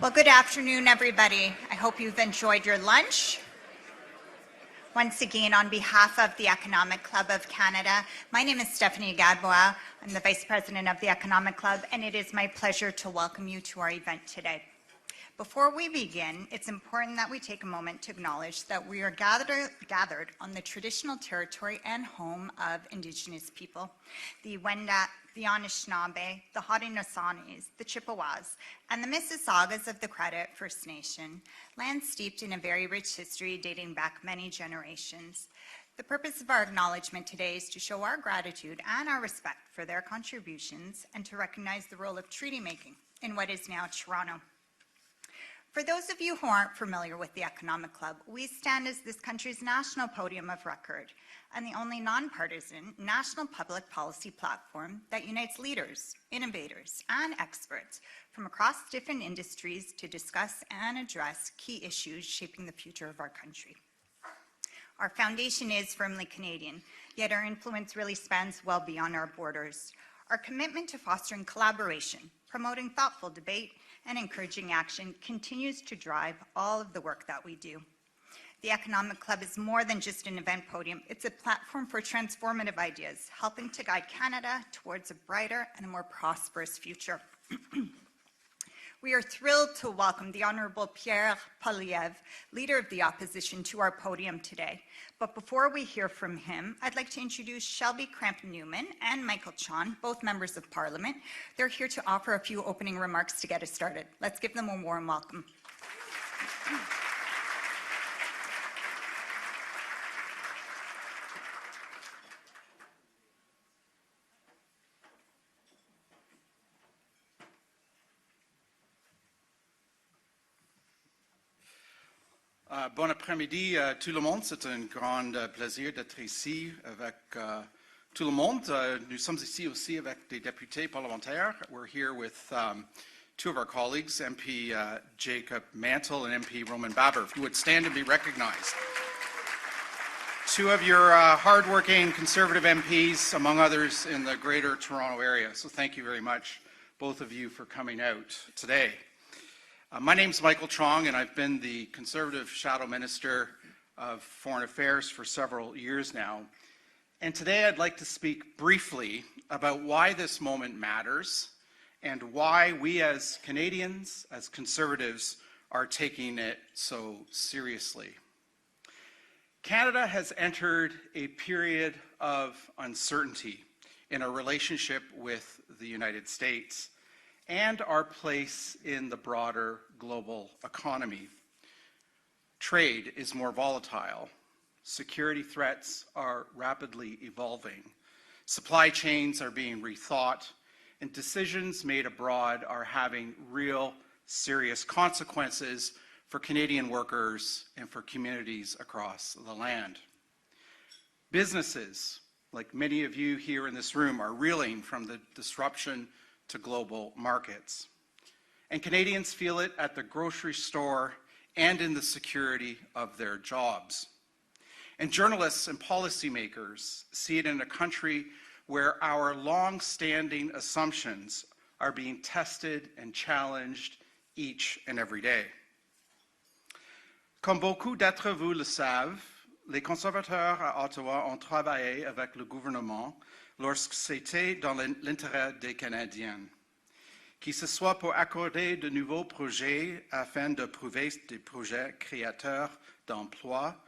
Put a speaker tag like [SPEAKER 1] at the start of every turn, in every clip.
[SPEAKER 1] Well, good afternoon, everybody. I hope you've enjoyed your lunch. Once again, on behalf of the Economic Club of Canada, my name is Stephanie Gadbois. I'm the Vice President of the Economic Club, and it is my pleasure to welcome you to our event today. Before we begin, it's important that we take a moment to acknowledge that we are gathered on the traditional territory and home of Indigenous people, the Wendat, the Anishinaabe, the Haudenosaunee, the Chippewas, and the Mississaugas of the Credit First Nation, land steeped in a very rich history dating back many generations. The purpose of our acknowledgement today is to show our gratitude and our respect for their contributions and to recognize the role of treaty making in what is now Toronto. For those of you who aren't familiar with the Economic Club, we stand as this country's national podium of record and the only nonpartisan national public policy platform that unites leaders, innovators, and experts from across different industries to discuss and address key issues shaping the future of our country. Our foundation is firmly Canadian, yet our influence really spans well beyond our borders. Our commitment to fostering collaboration, promoting thoughtful debate, and encouraging action continues to drive all of the work that we do. The Economic Club is more than just an event podium. It's a platform for transformative ideas, helping to guide Canada towards a brighter and a more prosperous future. We are thrilled to welcome the Honourable Pierre Poilievre, Leader of the Opposition, to our podium today. But before we hear from him, I'd like to introduce Shelby Cramp-Newman and Michael Chon, both members of Parliament. They're here to offer a few opening remarks to get us started. Let's give them a warm welcome.
[SPEAKER 2] Bon après-midi à tout le monde. C'est un grand plaisir d'être ici avec tout le monde. Nous sommes ici aussi avec des députés parlementaires. We're here with two of our colleagues, MP Jacob Mantle and MP Roman Baber, who would stand and be recognized. Two of your hardworking Conservative MPs, among others, in the Greater Toronto area. So thank you very much, both of you, for coming out today. My name's Michael Chong, and I've been the Conservative Shadow Minister of Foreign Affairs for several years now. And today I'd like to speak briefly about why this moment matters and why we as Canadians, as Conservatives, are taking it so seriously. Canada has entered a period of uncertainty in our relationship with the United States and our place in the broader global economy. Trade is more volatile. Security threats are rapidly evolving. Supply chains are being rethought, and decisions made abroad are having real, serious consequences for Canadian workers and for communities across the land. Businesses, like many of you here in this room, are reeling from the disruption to global markets. And Canadians feel it at the grocery store and in the security of their jobs. And journalists and policymakers see it in a country where our long-standing assumptions are being tested and challenged each and every day. Comme beaucoup d'entre vous le savent, les conservateurs à Ottawa ont travaillé avec le gouvernement lorsque c'était dans l'intérêt des Canadiens, que ce soit pour accorder de nouveaux projets afin de prouver des projets créateurs d'emplois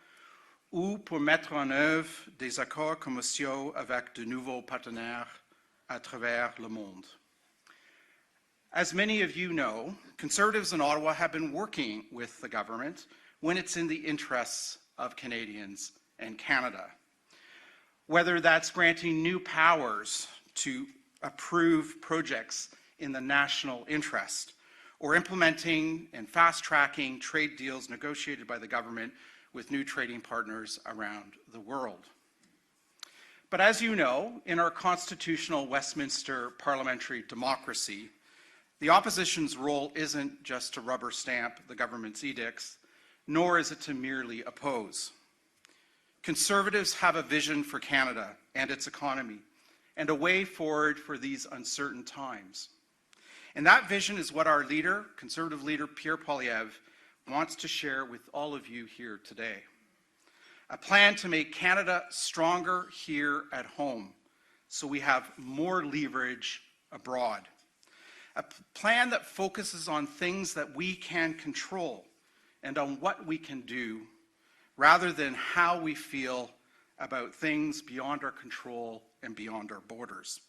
[SPEAKER 2] ou pour mettre en œuvre des accords commerciaux avec de nouveaux partenaires à travers le monde. As many of you know, Conservatives in Ottawa have been working with the government when it's in the interests of Canadians and Canada. Whether that's granting new powers to approve projects in the national interest, or implementing and fast-tracking trade deals negotiated by the government with new trading partners around the world. But as you know, in our constitutional Westminster parliamentary democracy, the opposition's role isn't just to rubber stamp the government's edicts, nor is it to merely oppose. Conservatives have a vision for Canada and its economy and a way forward for these uncertain times. And that vision is what our leader, Conservative leader Pierre Poilievre, wants to share with all of you here today. A plan to make Canada stronger here at home, so we have more leverage abroad. A plan that focuses on things that we can control and on what we can do, rather than how we feel about things beyond our control and beyond our borders.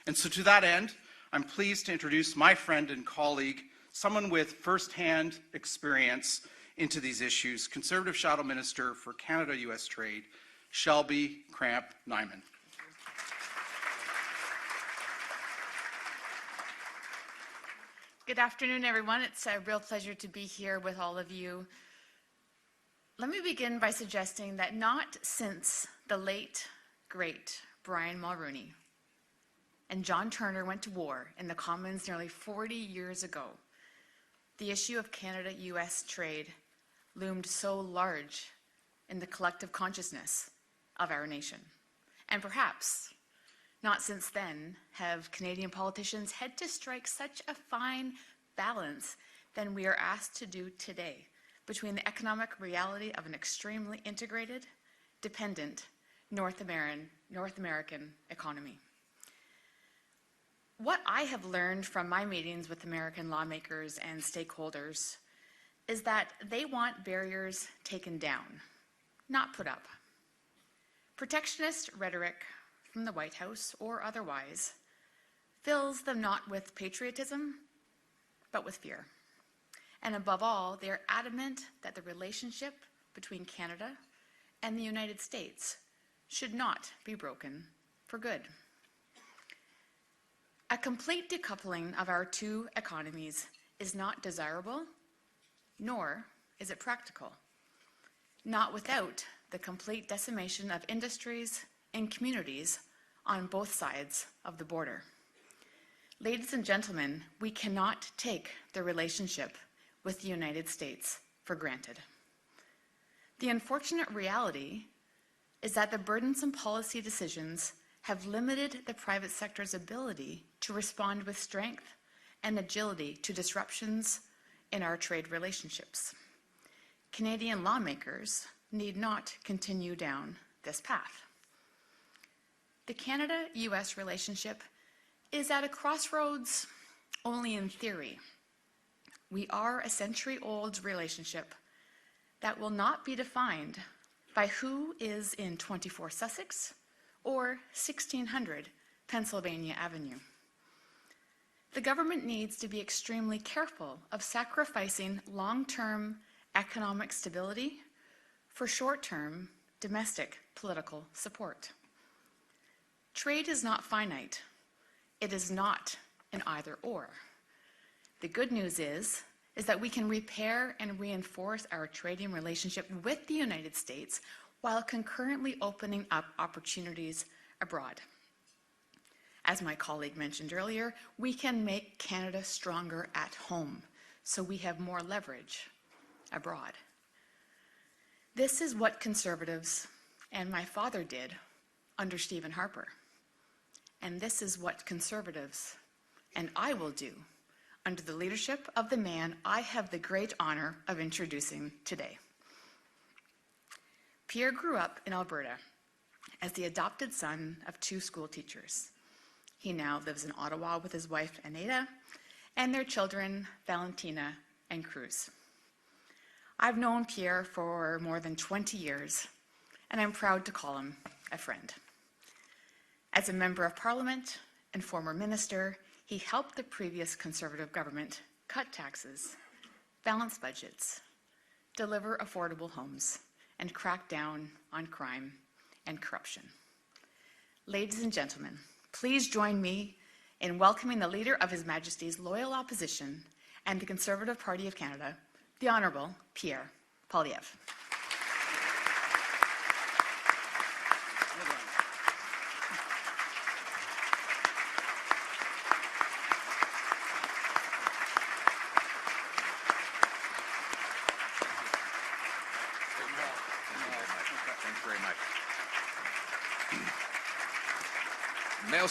[SPEAKER 2] And so to that end, I'm pleased to introduce my friend and colleague, someone with first-hand experience into these issues, Conservative Shadow Minister for Canada-U.S. Trade, Shelby Cramp-Nyman.
[SPEAKER 3] Good afternoon, everyone. It's a real pleasure to be here with all of you. Let me begin by suggesting that not since the late, great Brian Mulroney and John Turner went to war in the Commons nearly 40 years ago, the issue of Canada-U.S. trade loomed so large in the collective consciousness of our nation. And perhaps not since then have Canadian politicians had to strike such a fine balance than we are asked to do today between the economic reality of an extremely integrated, dependent North American economy. What I have learned from my meetings with American lawmakers and stakeholders is that they want barriers taken down, not put up. Protectionist rhetoric from the White House or otherwise fills them not with patriotism, but with fear. And above all, they are adamant that the relationship between Canada and the United States should not be broken for good. A complete decoupling of our two economies is not desirable, nor is it practical, not without the complete decimation of industries and communities on both sides of the border. Ladies and gentlemen, we cannot take the relationship with the United States for granted. The unfortunate reality is that the burdensome policy decisions have limited the private sector's ability to respond with strength and agility to disruptions in our trade relationships. Canadian lawmakers need not continue down this path. The Canada-U.S. relationship is at a crossroads only in theory. We are a century-old relationship that will not be defined by who is in 24 Sussex or 1600 Pennsylvania Avenue. The government needs to be extremely careful of sacrificing long-term economic stability for short-term domestic political support. Trade is not finite. It is not an either-or. The good news is that we can repair and reinforce our trading relationship with the United States while concurrently opening up opportunities abroad. As my colleague mentioned earlier, we can make Canada stronger at home, so we have more leverage abroad. This is what Conservatives and my father did under Stephen Harper. And this is what Conservatives and I will do under the leadership of the man I have the great honor of introducing today. Pierre grew up in Alberta as the adopted son of two school teachers. He now lives in Ottawa with his wife, Anita, and their children, Valentina and Cruz. I've known Pierre for more than 20 years, and I'm proud to call him a friend. As a member of Parliament and former minister, he helped the previous Conservative government cut taxes, balance budgets, deliver affordable homes, and crack down on crime and corruption. Ladies and gentlemen, please join me in welcoming the Leader of His Majesty's Loyal Opposition and the Conservative Party of Canada, the Honourable Pierre Poilievre.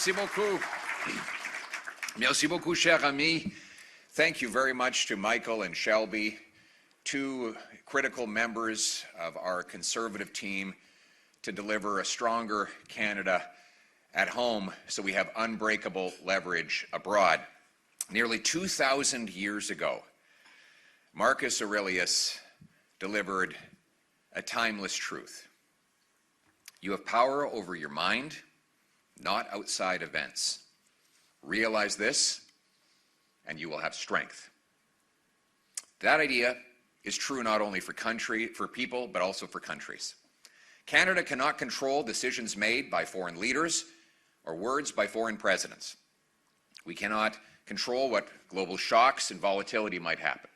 [SPEAKER 4] Merci beaucoup. Merci beaucoup, cher ami. Thank you very much to Michael and Shelby, two critical members of our Conservative team, to deliver a stronger Canada at home so we have unbreakable leverage abroad. Nearly 2,000 years ago, Marcus Aurelius delivered a timeless truth. You have power over your mind, not outside events. Realize this, and you will have strength. That idea is true not only for people, but also for countries. Canada cannot control decisions made by foreign leaders or words by foreign presidents. We cannot control what global shocks and volatility might happen.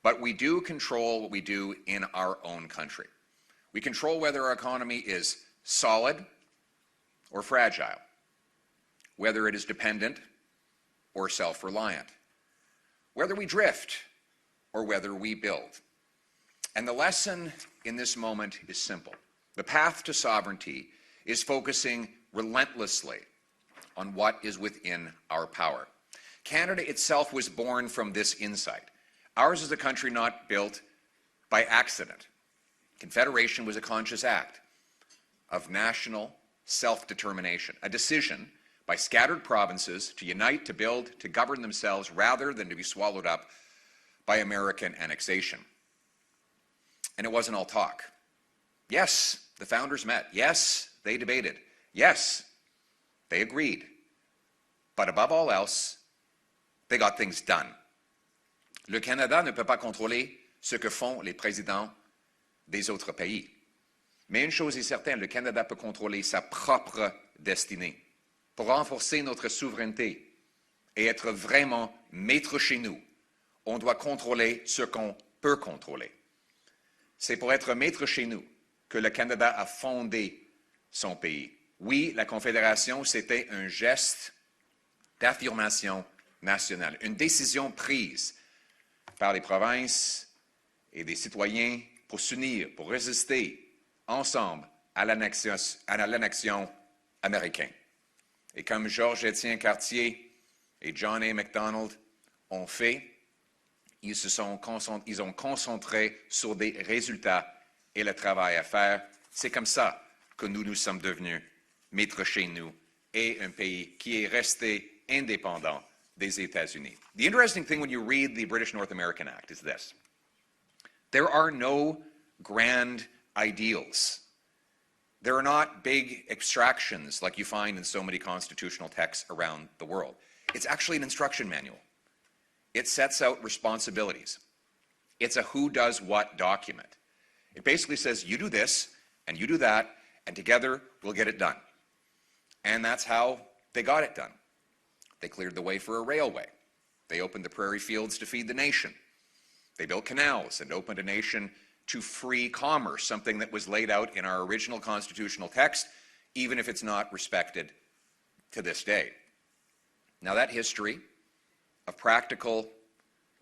[SPEAKER 4] But we do control what we do in our own country. We control whether our economy is solid or fragile, whether it is dependent or self-reliant, whether we drift or whether we build. And the lesson in this moment is simple. The path to sovereignty is focusing relentlessly on what is within our power. Canada itself was born from this insight. Ours is a country not built by accident. Confederation was a conscious act of national self-determination, a decision by scattered provinces to unite, to build, to govern themselves rather than to be swallowed up by American annexation. And it wasn't all talk. Yes, the founders met. Yes, they debated. Yes, they agreed. But above all else, they got things done. Le Canada ne peut pas contrôler ce que font les présidents des autres pays. Mais une chose est certaine, le Canada peut contrôler sa propre destinée. Pour renforcer notre souveraineté et être vraiment maître chez nous, on doit contrôler ce qu'on peut contrôler. C'est pour être maître chez nous que le Canada a fondé son pays. Oui, la Confédération, c'était un geste d'affirmation nationale, une décision prise par les provinces et des citoyens pour s'unir, pour résister ensemble à l'annexion américaine. Et comme Georges-Étienne Cartier et John A. Macdonald ont fait, ils ont concentré sur des résultats et le travail à faire. C'est comme ça que nous nous sommes devenus maîtres chez nous et un pays qui est resté indépendant des États-Unis. The interesting thing when you read the British North American Act is this. There are no grand ideals. There are not big abstractions like you find in so many constitutional texts around the world. It's actually an instruction manual. It sets out responsibilities. It's a who does what document. It basically says you do this and you do that, and together we'll get it done. And that's how they got it done. They cleared the way for a railway. They opened the prairie fields to feed the nation. They built canals and opened a nation to free commerce, something that was laid out in our original constitutional text, even if it's not respected to this day. Now that history of practical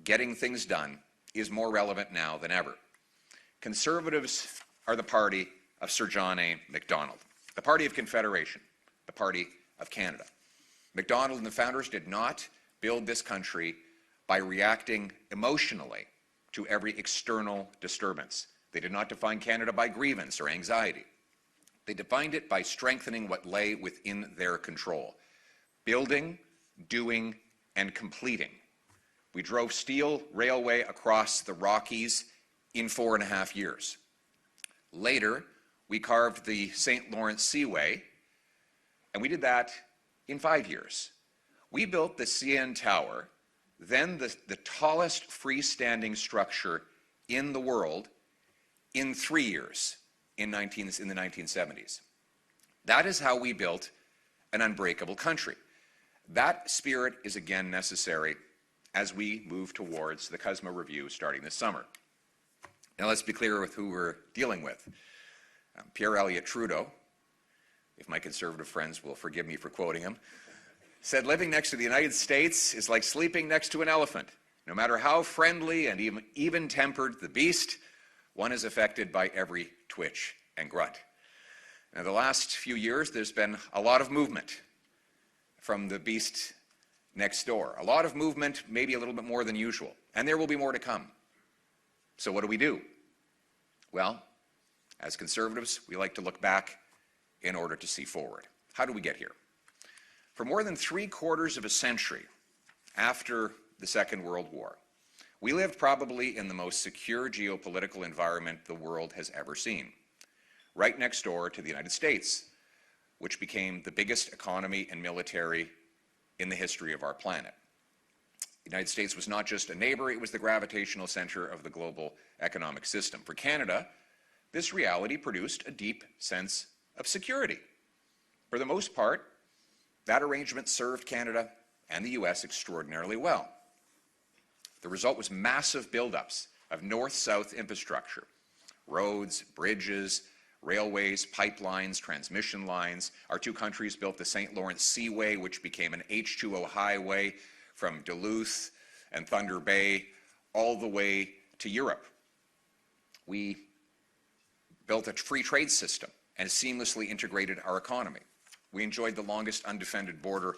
[SPEAKER 4] getting things done is more relevant now than ever. Conservatives are the party of Sir John A. Macdonald, the party of Confederation, the party of Canada. Macdonald and the founders did not build this country by reacting emotionally to every external disturbance. They did not define Canada by grievance or anxiety. They defined it by strengthening what lay within their control, building, doing, and completing. We drove steel railway across the Rockies in 4.5 years. Later, we carved the St. Lawrence Seaway, and we did that in 5 years. We built the CN Tower, then the tallest freestanding structure in the world, in 3 years in the 1970s. That is how we built an unbreakable country. That spirit is again necessary as we move towards the CUSMA review starting this summer. Now let's be clear with who we're dealing with. Pierre Elliott Trudeau, if my conservative friends will forgive me for quoting him, said living next to the United States is like sleeping next to an elephant. No matter how friendly and even-tempered the beast, one is affected by every twitch and grunt. Now, the last few years, there's been a lot of movement from the beast next door. A lot of movement, maybe a little bit more than usual, and there will be more to come. So what do? Well, as conservatives, we like to look back in order to see forward. How do we get here? For more than 3/4 of a century after the Second World War, we lived probably in the most secure geopolitical environment the world has ever seen, right next door to the United States, which became the biggest economy and military in the history of our planet. The United States was not just a neighbor, it was the gravitational center of the global economic system. For Canada, this reality produced a deep sense of security. For the most part, that arrangement served Canada and the U.S. extraordinarily well. The result was massive buildups of north-south infrastructure, roads, bridges, railways, pipelines, transmission lines. Our two countries built the St. Lawrence Seaway, which became an H2O highway from Duluth and Thunder Bay all the way to Europe. We built a free trade system and seamlessly integrated our economy. We enjoyed the longest undefended border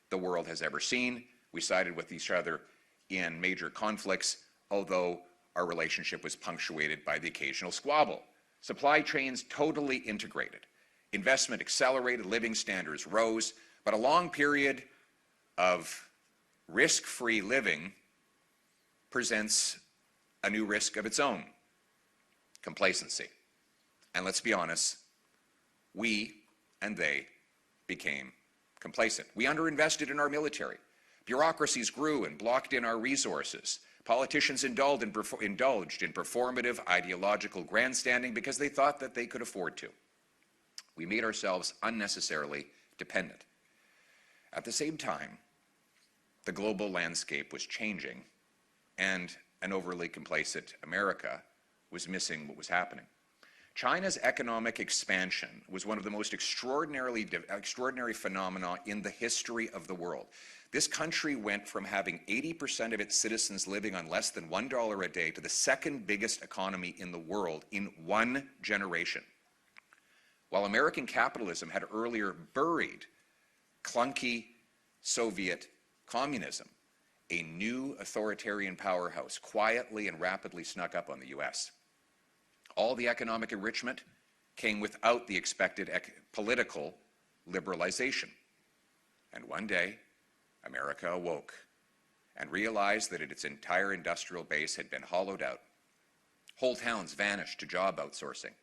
[SPEAKER 4] the world has ever seen. We sided with each other in major conflicts, although our relationship was punctuated by the occasional squabble. Supply chains totally integrated. Investment accelerated, living standards rose, but a long period of risk-free living presents a new risk of its own: complacency. And let's be honest, we and they became complacent. We underinvested in our military. Bureaucracies grew and blocked in our resources. Politicians indulged in performative ideological grandstanding because they thought that they could afford to. We made ourselves unnecessarily dependent. At the same time, the global landscape was changing, and an overly complacent America was missing what was happening. China's economic expansion was one of the most extraordinary phenomena in the history of the world. This country went from having 80% of its citizens living on less than $1 a day to the second biggest economy in the world in one generation. While American capitalism had earlier buried clunky Soviet communism, a new authoritarian powerhouse quietly and rapidly snuck up on the U.S. All the economic enrichment came without the expected political liberalization. And one day, America awoke and realized that its entire industrial base had been hollowed out. Whole towns vanished to job outsourcing,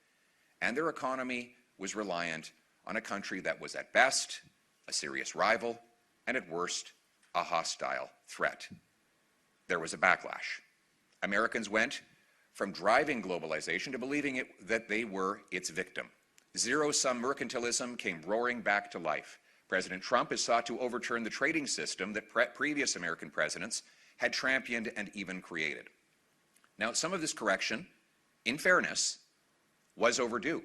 [SPEAKER 4] and their economy was reliant on a country that was at best a serious rival and at worst a hostile threat. There was a backlash. Americans went from driving globalization to believing that they were its victim. Zero-sum mercantilism came roaring back to life. President Trump has sought to overturn the trading system that previous American presidents had championed and even created. Now, some of this correction, in fairness, was overdue,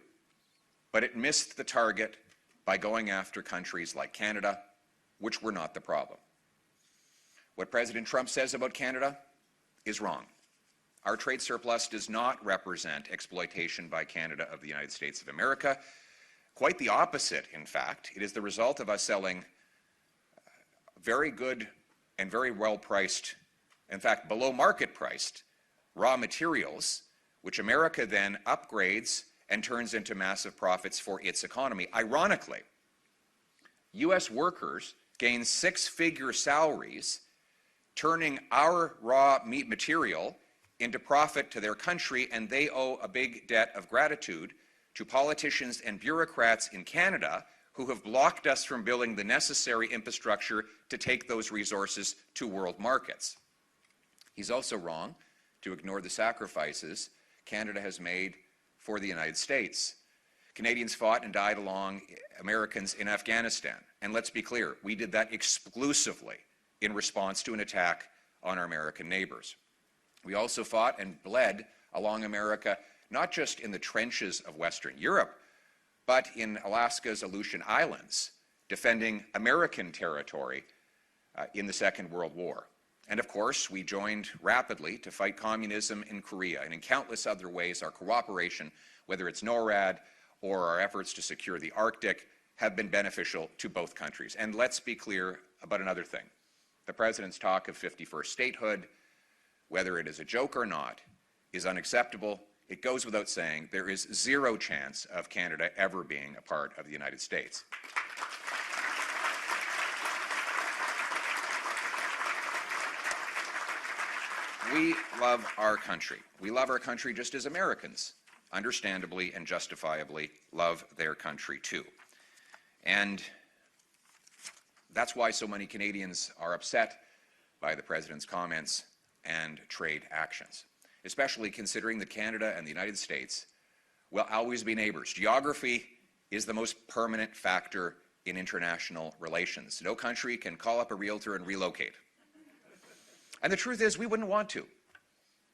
[SPEAKER 4] but it missed the target by going after countries like Canada, which were not the problem. What President Trump says about Canada is wrong. Our trade surplus does not represent exploitation by Canada of the United States of America. Quite the opposite, in fact. It is the result of us selling very good and very well-priced, in fact, below market-priced raw materials, which America then upgrades and turns into massive profits for its economy. Ironically, U.S. workers gain six-figure salaries, turning our raw meat material into profit to their country, and they owe a big debt of gratitude to politicians and bureaucrats in Canada who have blocked us from building the necessary infrastructure to take those resources to world markets. He's also wrong to ignore the sacrifices Canada has made for the United States. Canadians fought and died along Americans in Afghanistan. And let's be clear, we did that exclusively in response to an attack on our American neighbors. We also fought and bled along America, not just in the trenches of Western Europe, but in Alaska's Aleutian Islands, defending American territory in the Second World War. And of course, we joined rapidly to fight communism in Korea, and in countless other ways, our cooperation, whether it's NORAD or our efforts to secure the Arctic, have been beneficial to both countries. And let's be clear about another thing. The President's talk of 51st statehood, whether it is a joke or not, is unacceptable. It goes without saying there is zero chance of Canada ever being a part of the United States. We love our country. We love our country just as Americans, understandably and justifiably, love their country too. And that's why so many Canadians are upset by the President's comments and trade actions, especially considering that Canada and the United States will always be neighbors. Geography is the most permanent factor in international relations. No country can call up a realtor and relocate. And the truth is, we wouldn't want to.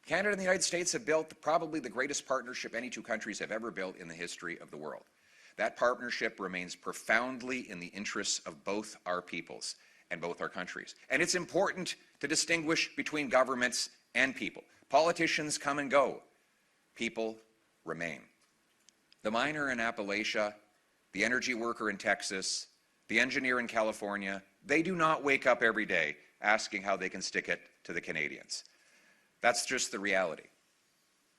[SPEAKER 4] Canada and the United States have built probably the greatest partnership any two countries have ever built in the history of the world. That partnership remains profoundly in the interests of both our peoples and both our countries. And it's important to distinguish between governments and people. Politicians come and go. People remain. The miner in Appalachia, the energy worker in Texas, the engineer in California, they do not wake up every day asking how they can stick it to the Canadians. That's just the reality.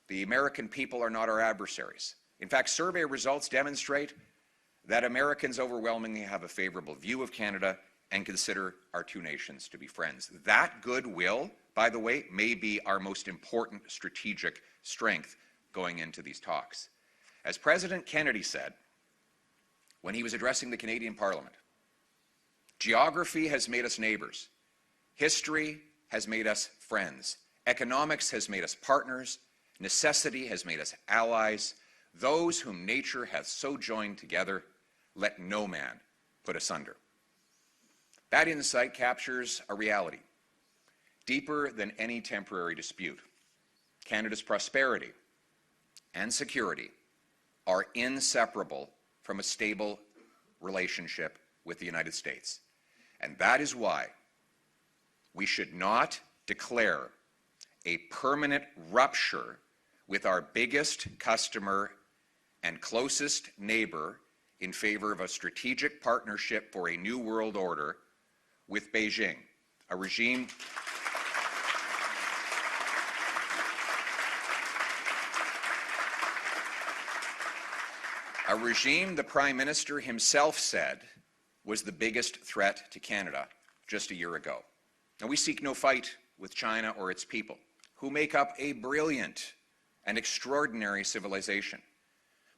[SPEAKER 4] The American people are not our adversaries. In fact, survey results demonstrate that Americans overwhelmingly have a favorable view of Canada and consider our two nations to be friends. That goodwill, by the way, may be our most important strategic strength going into these talks. As President Kennedy said when he was addressing the Canadian Parliament, geography has made us neighbors. History has made us friends. Economics has made us partners. Necessity has made us allies. Those whom nature hath so joined together, let no man put asunder. That insight captures a reality deeper than any temporary dispute. Canada's prosperity and security are inseparable from a stable relationship with the United States. And that is why we should not declare a permanent rupture with our biggest customer and closest neighbor in favor of a strategic partnership for a new world order with Beijing, a regime the Prime Minister himself said was the biggest threat to Canada just a year ago. Now, we seek no fight with China or its people, who make up a brilliant and extraordinary civilization.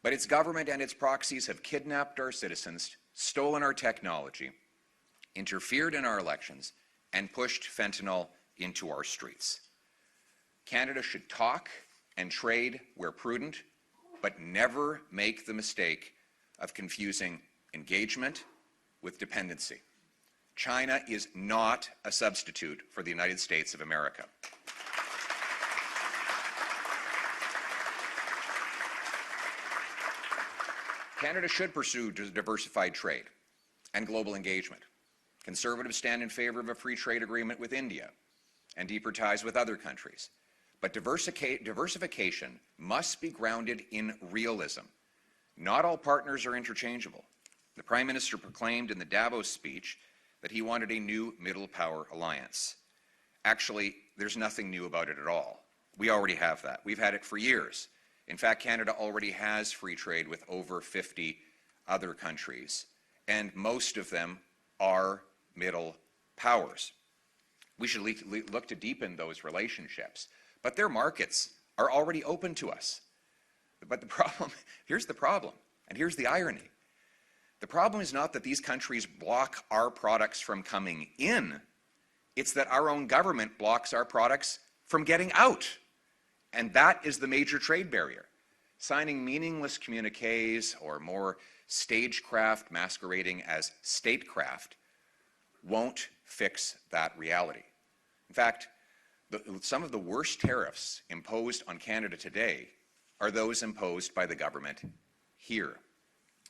[SPEAKER 4] But its government and its proxies have kidnapped our citizens, stolen our technology, interfered in our elections, and pushed fentanyl into our streets. Canada should talk and trade where prudent, but never make the mistake of confusing engagement with dependency. China is not a substitute for the United States of America. Canada should pursue diversified trade and global engagement. Conservatives stand in favor of a free trade agreement with India and deeper ties with other countries. But diversification must be grounded in realism. Not all partners are interchangeable. The Prime Minister proclaimed in the Davos speech that he wanted a new middle power alliance. Actually, there's nothing new about it at all. We already have that. We've had it for years. In fact, Canada already has free trade with over 50 other countries, and most of them are middle powers. We should look to deepen those relationships, but their markets are already open to us. But the problem, here's the problem, and here's the irony. The problem is not that these countries block our products from coming in, it's that our own government blocks our products from getting out. And that is the major trade barrier. Signing meaningless communiques or more stagecraft masquerading as statecraft won't fix that reality. In fact, some of the worst tariffs imposed on Canada today are those imposed by the government here.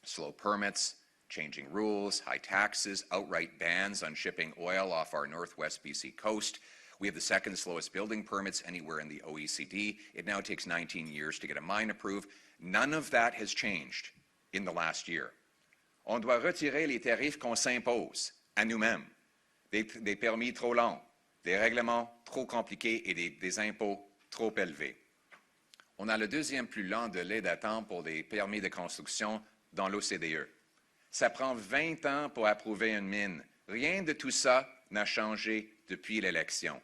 [SPEAKER 4] Slow permits, changing rules, high taxes, outright bans on shipping oil off our northwest BC coast. We have the second slowest building permits anywhere in the OECD. It now takes 19 years to get a mine approved. None of that has changed in the last year. On doit retirer les tarifs qu'on s'impose à nous-mêmes. des permis trop longs, des règlements trop compliqués et des impôts trop élevés. On a le deuxième plus lent délai d'attente pour des permis de construction dans l'OCDE. Ça prend 20 ans pour approuver une mine. Rien de tout ça n'a changé depuis l'élection.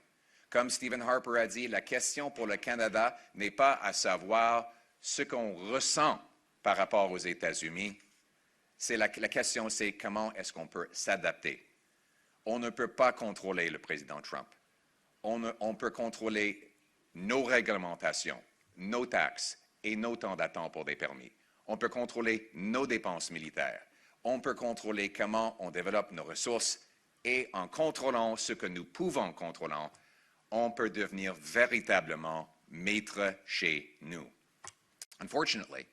[SPEAKER 4] Comme Stephen Harper a dit, la question pour le Canada n'est pas à savoir ce qu'on ressent par rapport aux États-Unis. La question, c'est comment est-ce qu'on peut s'adapter. On ne peut pas contrôler le président Trump. On peut contrôler nos réglementations, nos taxes et nos temps d'attente pour des permis. On peut contrôler nos dépenses militaires. On peut contrôler comment on développe nos ressources et en contrôlant ce que nous pouvons contrôler, on peut devenir véritablement maître chez nous. Unfortunately,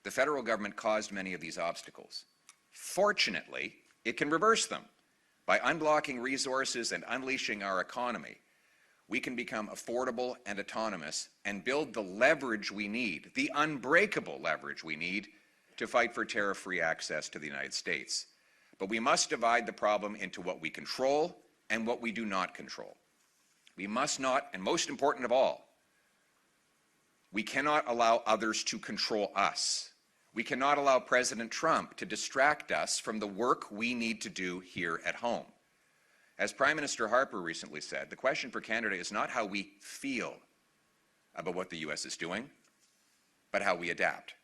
[SPEAKER 4] the federal government caused many of these obstacles. Fortunately, it can reverse them. By unblocking resources and unleashing our economy, we can become affordable and autonomous and build the leverage we need, the unbreakable leverage we need to fight for tariff-free access to the United States. But we must divide the problem into what we control and what we do not control. We must not, and most important of all, we cannot allow others to control us. We cannot allow President Trump to distract us from the work we need to do here at home. As Prime Minister Harper recently said, the question for Canada is not how we feel about what the U.S. is doing, but how we adapt.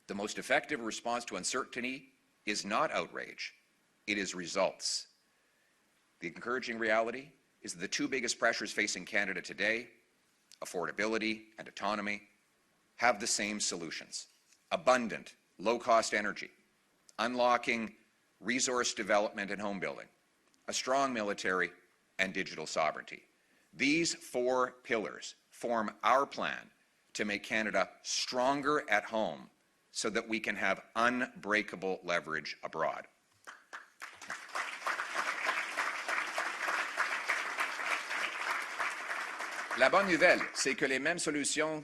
[SPEAKER 4] The most effective response to uncertainty is not outrage, it is results. The encouraging reality is that the two biggest pressures facing Canada today, affordability and autonomy, have the same solutions. Abundant, low-cost energy, unlocking resource development and home building, a strong military, and digital sovereignty. These four pillars form our plan to make Canada stronger at home so that we can have unbreakable leverage abroad. La bonne nouvelle, c'est que les mêmes solutions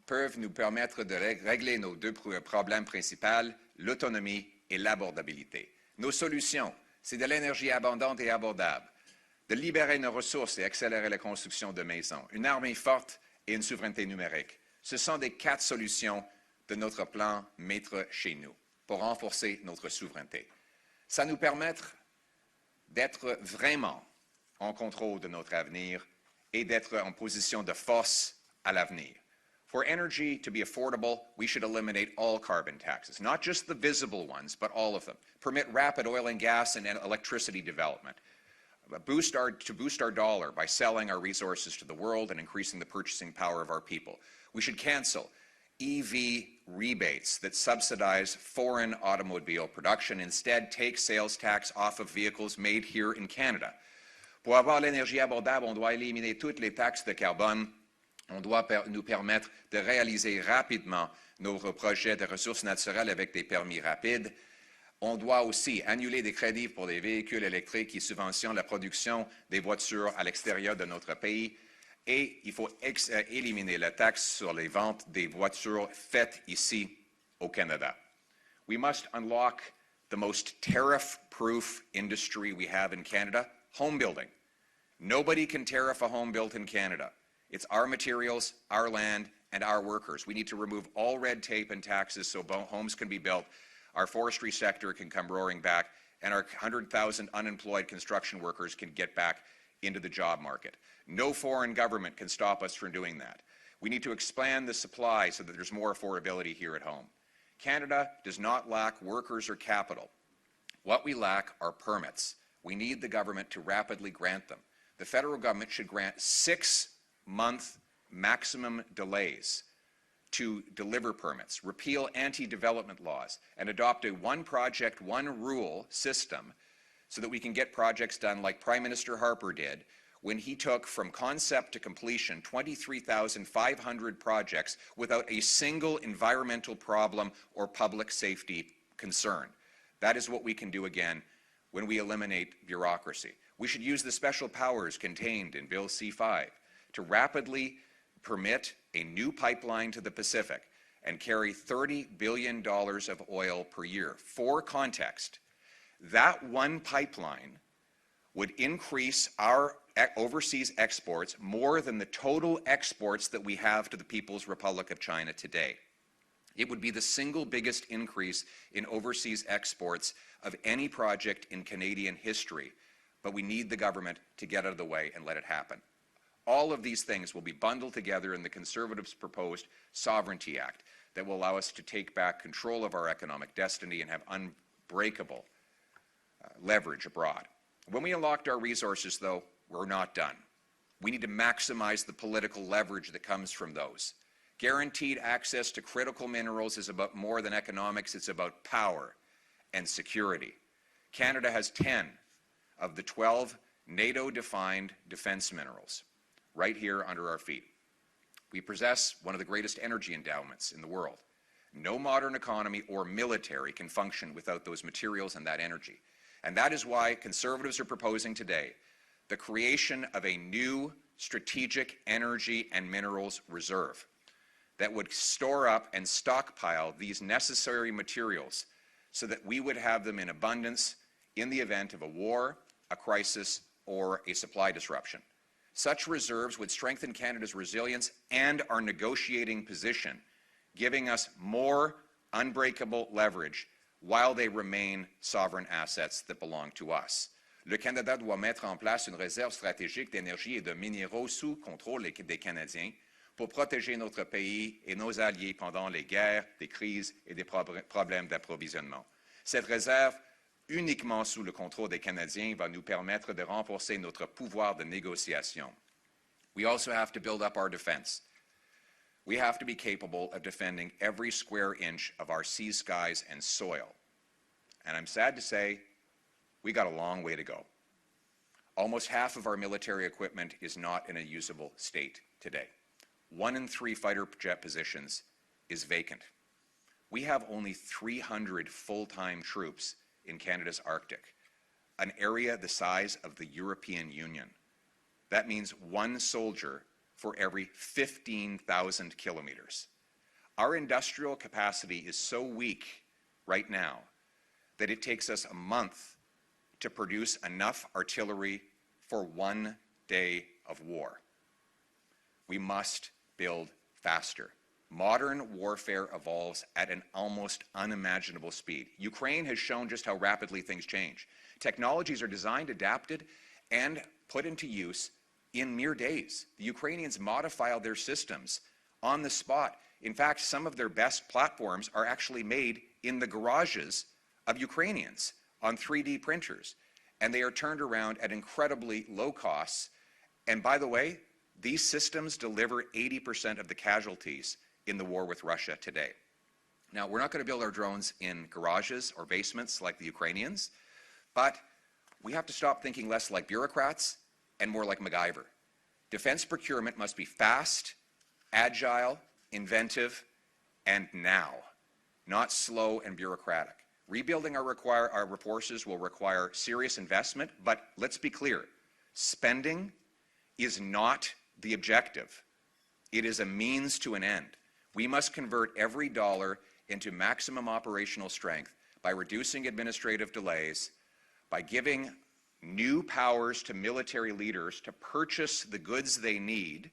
[SPEAKER 4] peuvent nous permettre de régler nos deux problèmes principaux, l'autonomie et l'abordabilité. Nos solutions, c'est de l'énergie abondante et abordable, de libérer nos ressources et accélérer la construction de maisons, une armée forte et une souveraineté numérique. Ce sont les 4 solutions de notre plan Maître chez nous pour renforcer notre souveraineté. Ça nous permettra d'être vraiment en contrôle de notre avenir et d'être en position de force à l'avenir. For energy to be affordable, we should eliminate all carbon taxes, not just the visible ones, but all of them. Permit rapid oil and gas and electricity development. Boost our dollar by selling our resources to the world and increasing the purchasing power of our people. We should cancel EV rebates that subsidize foreign automobile production. Instead, take sales tax off of vehicles made here in Canada. Pour avoir l'énergie abordable, on doit éliminer toutes les taxes de carbone. On doit nous permettre de réaliser rapidement nos projets de ressources naturelles avec des permis rapides. On doit aussi annuler des crédits pour les véhicules électriques qui subventionnent la production des voitures à l'extérieur de notre pays. Et il faut éliminer la taxe sur les ventes des voitures faites ici au Canada. We must unlock the most tariff-proof industry we have in Canada, home building. Nobody can tariff a home built in Canada. It's our materials, our land, and our workers. We need to remove all red tape and taxes so homes can be built, our forestry sector can come roaring back, and our 100,000 unemployed construction workers can get back into the job market. No foreign government can stop us from doing that. We need to expand the supply so that there's more affordability here at home. Canada does not lack workers or capital. What we lack are permits. We need the government to rapidly grant them. The federal government should grant 6-month maximum delays to deliver permits, repeal anti-development laws, and adopt a one project, one rule system so that we can get projects done like Prime Minister Harper did when he took from concept to completion 23,500 projects without a single environmental problem or public safety concern. That is what we can do again when we eliminate bureaucracy. We should use the special powers contained in Bill C-5 to rapidly permit a new pipeline to the Pacific and carry $30 billion of oil per year. For context, that one pipeline would increase our overseas exports more than the total exports that we have to the People's Republic of China today. It would be the single biggest increase in overseas exports of any project in Canadian history, but we need the government to get out of the way and let it happen. All of these things will be bundled together in the Conservatives' proposed Sovereignty Act that will allow us to take back control of our economic destiny and have unbreakable leverage abroad. When we unlocked our resources, though, we're not done. We need to maximize the political leverage that comes from those. Guaranteed access to critical minerals is about more than economics, it's about power and security. Canada has 10 of the 12 NATO-defined defense minerals right here under our feet. We possess one of the greatest energy endowments in the world. No modern economy or military can function without those materials and that energy. And that is why Conservatives are proposing today the creation of a new strategic energy and minerals reserve that would store up and stockpile these necessary materials so that we would have them in abundance in the event of a war, a crisis, or a supply disruption. Such reserves would strengthen Canada's resilience and our negotiating position, giving us more unbreakable leverage while they remain sovereign assets that belong to us. Le Canada doit mettre en place une réserve stratégique d'énergie et de minéraux sous contrôle des Canadiens pour protéger notre pays et nos alliés pendant les guerres, des crises et des problèmes d'approvisionnement. Cette réserve, uniquement sous le contrôle des Canadiens, va nous permettre de renforcer notre pouvoir de négociation. We also have to build up our defense. We have to be capable of defending every square inch of our seas, skies, and soil. And I'm sad to say, we got a long way to go. Almost half of our military equipment is not in a usable state today. 1 in 3 fighter jet positions is vacant. We have only 300 full-time troops in Canada's Arctic, an area the size of the European Union. That means 1 soldier for every 15,000 kilometers. Our industrial capacity is so weak right now that it takes us a month to produce enough artillery for 1 day of war. We must build faster. Modern warfare evolves at an almost unimaginable speed. Ukraine has shown just how rapidly things change. Technologies are designed, adapted, and put into use in mere days. The Ukrainians modify their systems on the spot. In fact, some of their best platforms are actually made in the garages of Ukrainians on 3D printers, and they are turned around at incredibly low costs. And by the way, these systems deliver 80% of the casualties in the war with Russia today. Now, we're not going to build our drones in garages or basements like the Ukrainians, but we have to stop thinking less like bureaucrats and more like MacGyver. Defense procurement must be fast, agile, inventive, and now, not slow and bureaucratic. Rebuilding our forces will require serious investment, but let's be clear, spending is not the objective. It is a means to an end. We must convert every dollar into maximum operational strength by reducing administrative delays, by giving new powers to military leaders to purchase the goods they need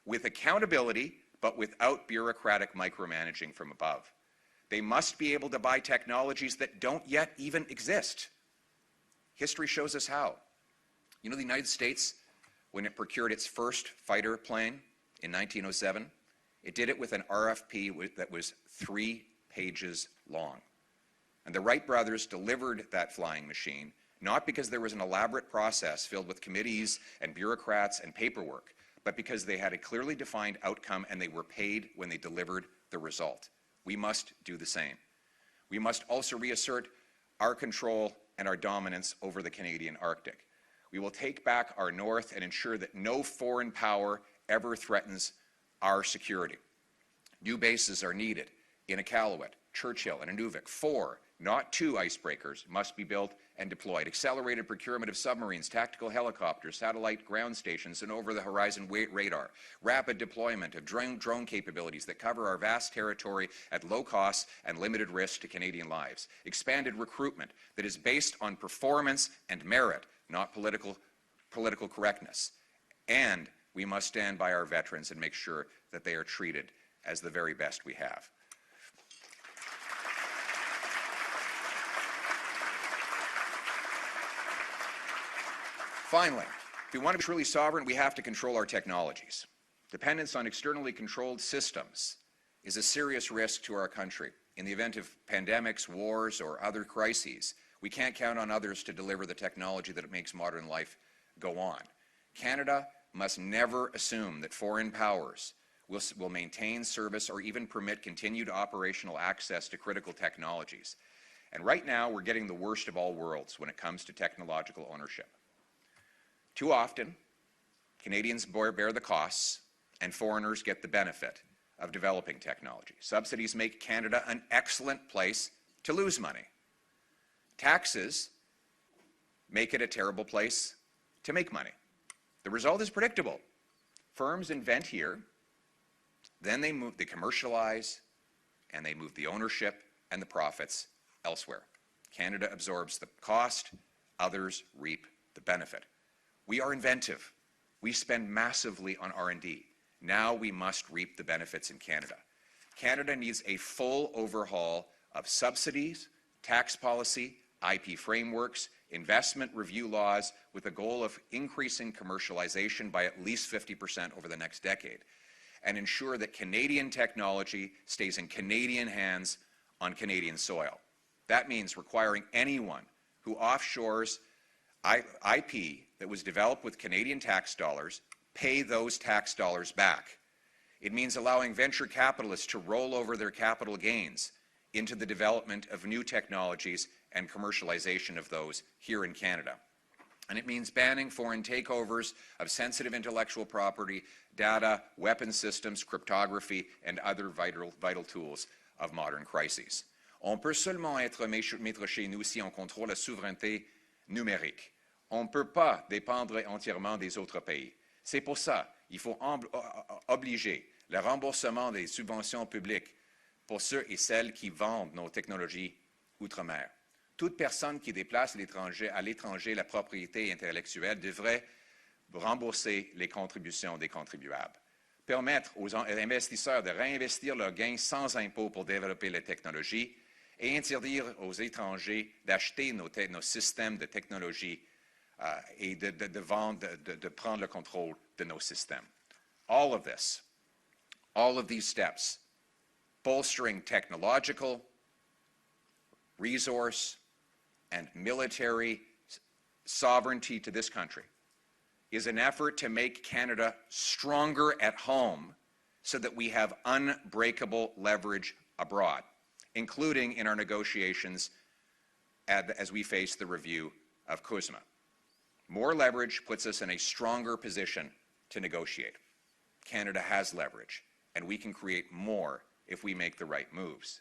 [SPEAKER 4] with accountability, but without bureaucratic micromanaging from above. They must be able to buy technologies that don't yet even exist. History shows us how. You know, the United States, when it procured its first fighter plane in 1907, it did it with an RFP that was 3 pages long. And the Wright brothers delivered that flying machine, not because there was an elaborate process filled with committees and bureaucrats and paperwork, but because they had a clearly defined outcome and they were paid when they delivered the result. We must do the same. We must also reassert our control and our dominance over the Canadian Arctic. We will take back our north and ensure that no foreign power ever threatens our security. New bases are needed in Iqaluit, Churchill, and Inuvik. 4, not 2 icebreakers must be built and deployed. Accelerated procurement of submarines, tactical helicopters, satellite ground stations, and over-the-horizon radar. Rapid deployment of drone capabilities that cover our vast territory at low cost and limited risk to Canadian lives. Expanded recruitment that is based on performance and merit, not political correctness. And we must stand by our veterans and make sure that they are treated as the very best we have. Finally, if we want to be truly sovereign, we have to control our technologies. Dependence on externally controlled systems is a serious risk to our country. In the event of pandemics, wars, or other crises, we can't count on others to deliver the technology that makes modern life go on. Canada must never assume that foreign powers will maintain service or even permit continued operational access to critical technologies. And right now, we're getting the worst of all worlds when it comes to technological ownership. Too often, Canadians bear the costs and foreigners get the benefit of developing technology. Subsidies make Canada an excellent place to lose money. Taxes make it a terrible place to make money. The result is predictable. Firms invent here, then they commercialize, and they move the ownership and the profits elsewhere. Canada absorbs the cost, others reap the benefit. We are inventive. We spend massively on R&D. Now we must reap the benefits in Canada. Canada needs a full overhaul of subsidies, tax policy, IP frameworks, investment review laws, with the goal of increasing commercialization by at least 50% over the next decade, and ensure that Canadian technology stays in Canadian hands on Canadian soil. That means requiring anyone who offshores IP that was developed with Canadian tax dollars pay those tax dollars back. It means allowing venture capitalists to roll over their capital gains into the development of new technologies and commercialization of those here in Canada. And it means banning foreign takeovers of sensitive intellectual property, data, weapon systems, cryptography, and other vital tools of modern crises. On peut seulement être maître chez nous si on contrôle la souveraineté numérique. On ne peut pas dépendre entièrement des autres pays. C'est pour ça qu'il faut obliger le remboursement des subventions publiques pour ceux et celles qui vendent nos technologies outre-mer. Toute personne qui déplace à l'étranger la propriété intellectuelle devrait rembourser les contributions des contribuables. Permettre aux investisseurs de réinvestir leurs gains sans impôt pour développer les technologies et interdire aux étrangers d'acheter nos systèmes de technologie et de vendre, de prendre le contrôle de nos systèmes. All of this, all of these steps, bolstering technological, resource, and military sovereignty to this country, is an effort to make Canada stronger at home so that we have unbreakable leverage abroad, including in our negotiations as we face the review of CUSMA. More leverage puts us in a stronger position to negotiate. Canada has leverage, and we can create more if we make the right moves.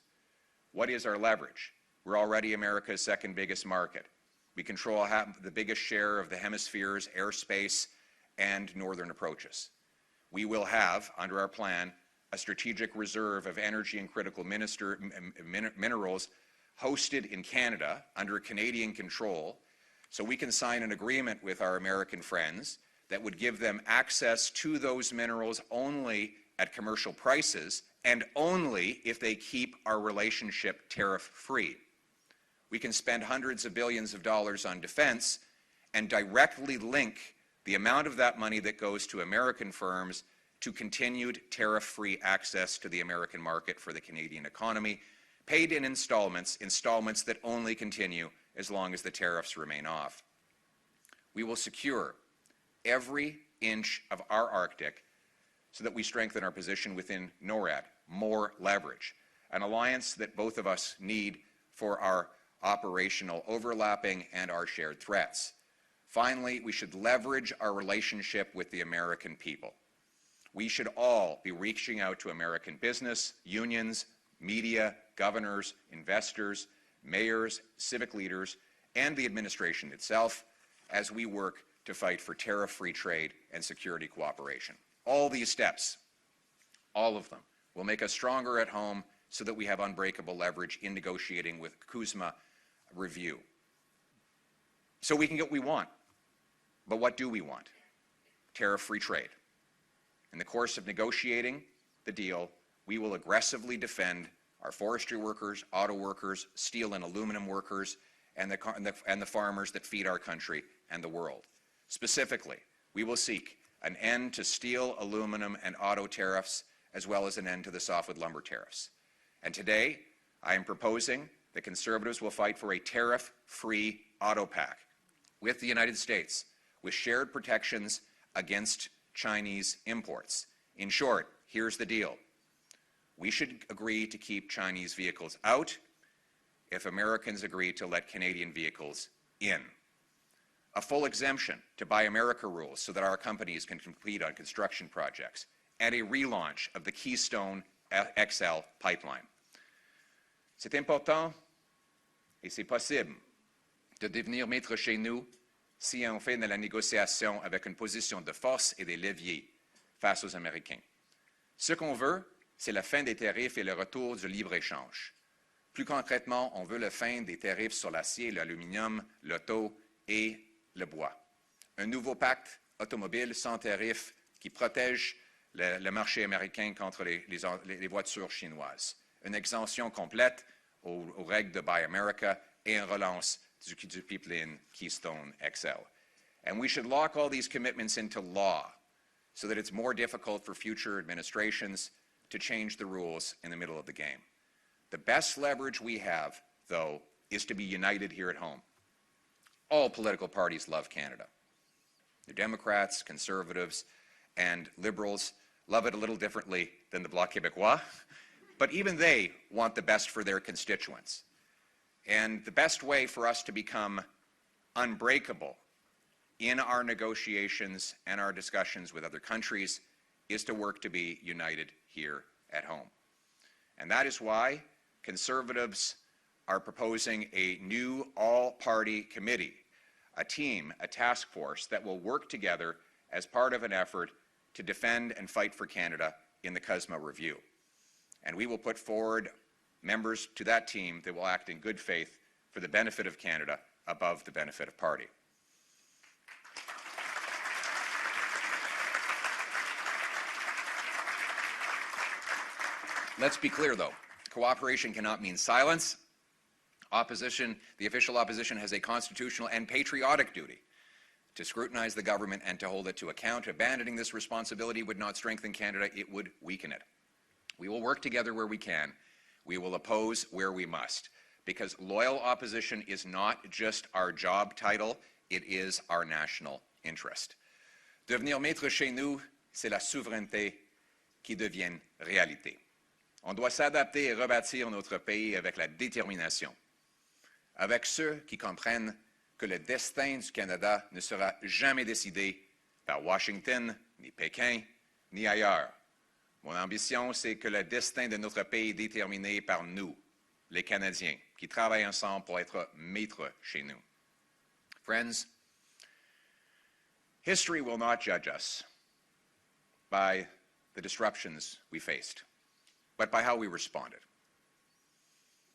[SPEAKER 4] What is our leverage? We're already America's second biggest market. We control the biggest share of the hemisphere's airspace and northern approaches. We will have, under our plan, a strategic reserve of energy and critical minerals hosted in Canada under Canadian control, so we can sign an agreement with our American friends that would give them access to those minerals only at commercial prices and only if they keep our relationship tariff-free. We can spend hundreds of billions of dollars on defense and directly link the amount of that money that goes to American firms to continued tariff-free access to the American market for the Canadian economy, paid in installments that only continue as long as the tariffs remain off. We will secure every inch of our Arctic so that we strengthen our position within NORAD, more leverage, an alliance that both of us need for our operational overlapping and our shared threats. Finally, we should leverage our relationship with the American people. We should all be reaching out to American business, unions, media, governors, investors, mayors, civic leaders, and the administration itself as we work to fight for tariff-free trade and security cooperation. All these steps, all of them, will make us stronger at home so that we have unbreakable leverage in negotiating with CUSMA review. So we can get what we want. But what do we want? Tariff-free trade. In the course of negotiating the deal, we will aggressively defend our forestry workers, auto workers, steel and aluminum workers, and the farmers that feed our country and the world. Specifically, we will seek an end to steel, aluminum, and auto tariffs, as well as an end to the softwood lumber tariffs. And today, I am proposing that Conservatives will fight for a tariff-free auto pact with the United States, with shared protections against Chinese imports. In short, here's the deal. We should agree to keep Chinese vehicles out if Americans agree to let Canadian vehicles in. A full exemption to Buy America rules so that our companies can compete on construction projects, and a relaunch of the Keystone XL pipeline. C'est important et c'est possible de devenir maître chez nous si on fait de la négociation avec une position de force et des leviers face aux Américains. Ce qu'on veut, c'est la fin des tarifs et le retour du libre-échange. Plus concrètement, on veut la fin des tarifs sur l'acier, l'aluminium, l'auto et le bois. Un nouveau pacte automobile sans tarifs qui protège le marché américain contre les voitures chinoises. Une exemption complète aux règles de Buy America et une relance du pipeline Keystone XL. And we should lock all these commitments into law so that it's more difficult for future administrations to change the rules in the middle of the game. The best leverage we have, though, is to be united here at home. All political parties love Canada. The Democrats, Conservatives, and Liberals love it a little differently than the Bloc Québécois, but even they want the best for their constituents. And the best way for us to become unbreakable in our negotiations and our discussions with other countries is to work to be united here at home. And that is why Conservatives are proposing a new all-party committee, a team, a task force that will work together as part of an effort to defend and fight for Canada in the CUSMA review. And we will put forward members to that team that will act in good faith for the benefit of Canada above the benefit of party. Let's be clear, though. Cooperation cannot mean silence. Opposition, the official opposition, has a constitutional and patriotic duty to scrutinize the government and to hold it to account. Abandoning this responsibility would not strengthen Canada, it would weaken it. We will work together where we can. We will oppose where we must, because loyal opposition is not just our job title, it is our national interest. Devenir maître chez nous, c'est la souveraineté qui devient réalité. On doit s'adapter et rebâtir notre pays avec la détermination, avec ceux qui comprennent que le destin du Canada ne sera jamais décidé par Washington, ni Pékin, ni ailleurs. Mon ambition, c'est que le destin de notre pays est déterminé par nous, les Canadiens, qui travaillent ensemble pour être maîtres chez nous. Friends, history will not judge us by the disruptions we faced, but by how we responded,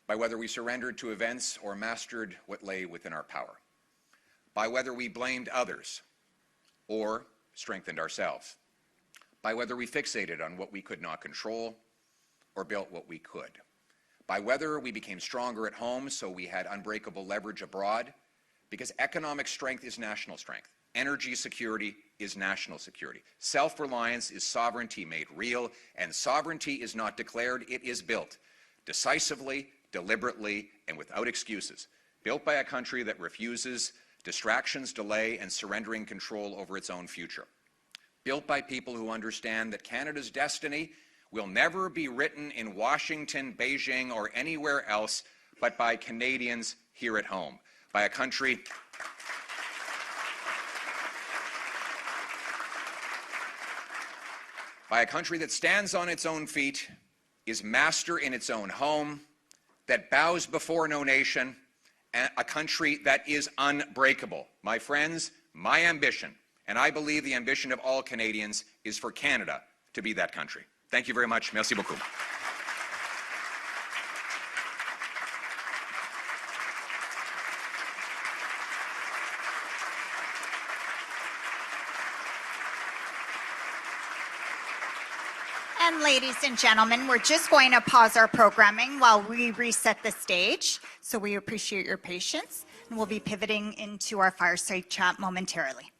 [SPEAKER 4] by whether we surrendered to events or mastered what lay within our power, by whether we blamed others or strengthened ourselves, by whether we fixated on what we could not control or built what we could, by whether we became stronger at home so we had unbreakable leverage abroad, because economic strength is national strength. Energy security is national security. Self-reliance is sovereignty made real, and sovereignty is not declared, it is built decisively, deliberately, and without excuses. Built by a country that refuses distractions, delay, and surrendering control over its own future. Built by people who understand that Canada's destiny will never be written in Washington, Beijing, or anywhere else, but by Canadians here at home. By a country that stands on its own feet, is master in its own home, that bows before no nation, and a country that is unbreakable. My friends, my ambition, and I believe the ambition of all Canadians, is for Canada to be that country. Thank you very much. Merci beaucoup.
[SPEAKER 1] And ladies and gentlemen, we're just going to pause our programming while we reset the stage. So we appreciate your patience, and we'll be pivoting into our fireside chat momentarily.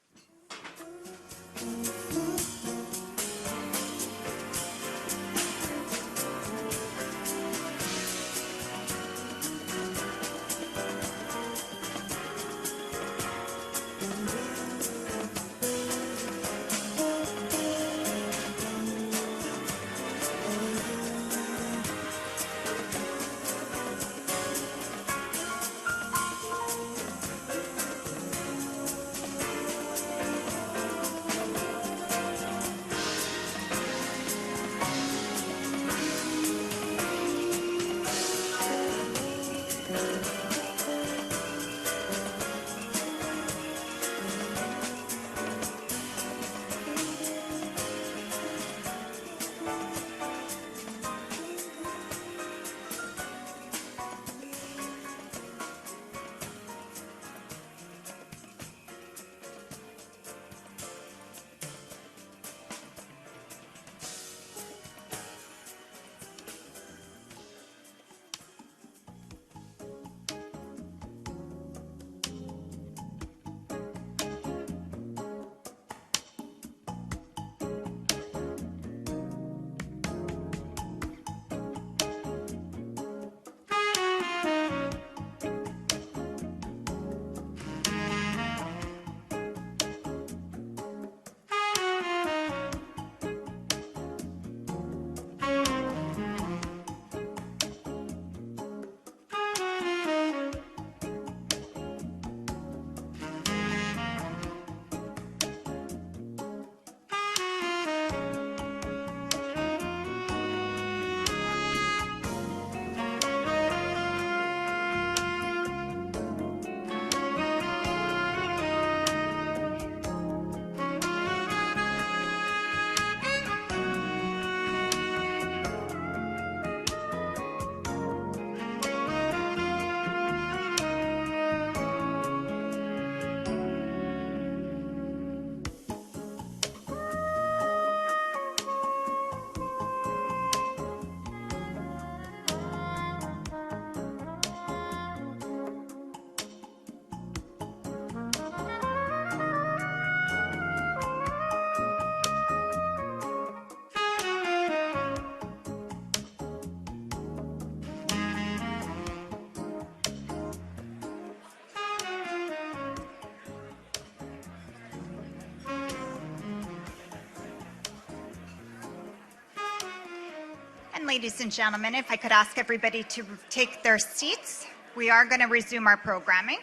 [SPEAKER 1] And ladies and gentlemen, if I could ask everybody to take their seats, we are going to resume our programming.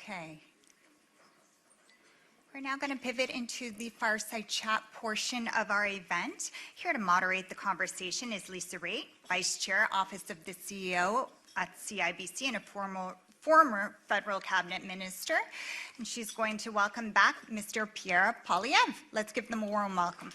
[SPEAKER 1] Okay. We're now going to pivot into the fireside chat portion of our event. Here to moderate the conversation is Lisa Raitt, Vice Chair, Office of the CEO at CIBC and a former federal cabinet minister. And she's going to welcome back Mr. Pierre Poilievre. Let's give them a warm welcome.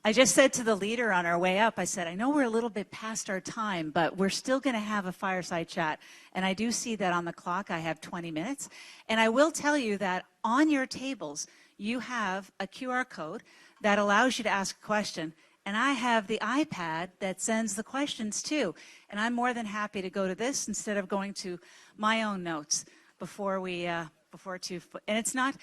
[SPEAKER 5] I just said to the leader on our way up, I said, I know we're a little bit past our time, but we're still going to have a fireside chat. And I do see that on the clock I have 20 minutes. And I will tell you that on your tables, you have a QR code that allows you to ask a question. And I have the iPad that sends the questions too. And I'm more than happy to go to this instead of going to my own notes before and it's not,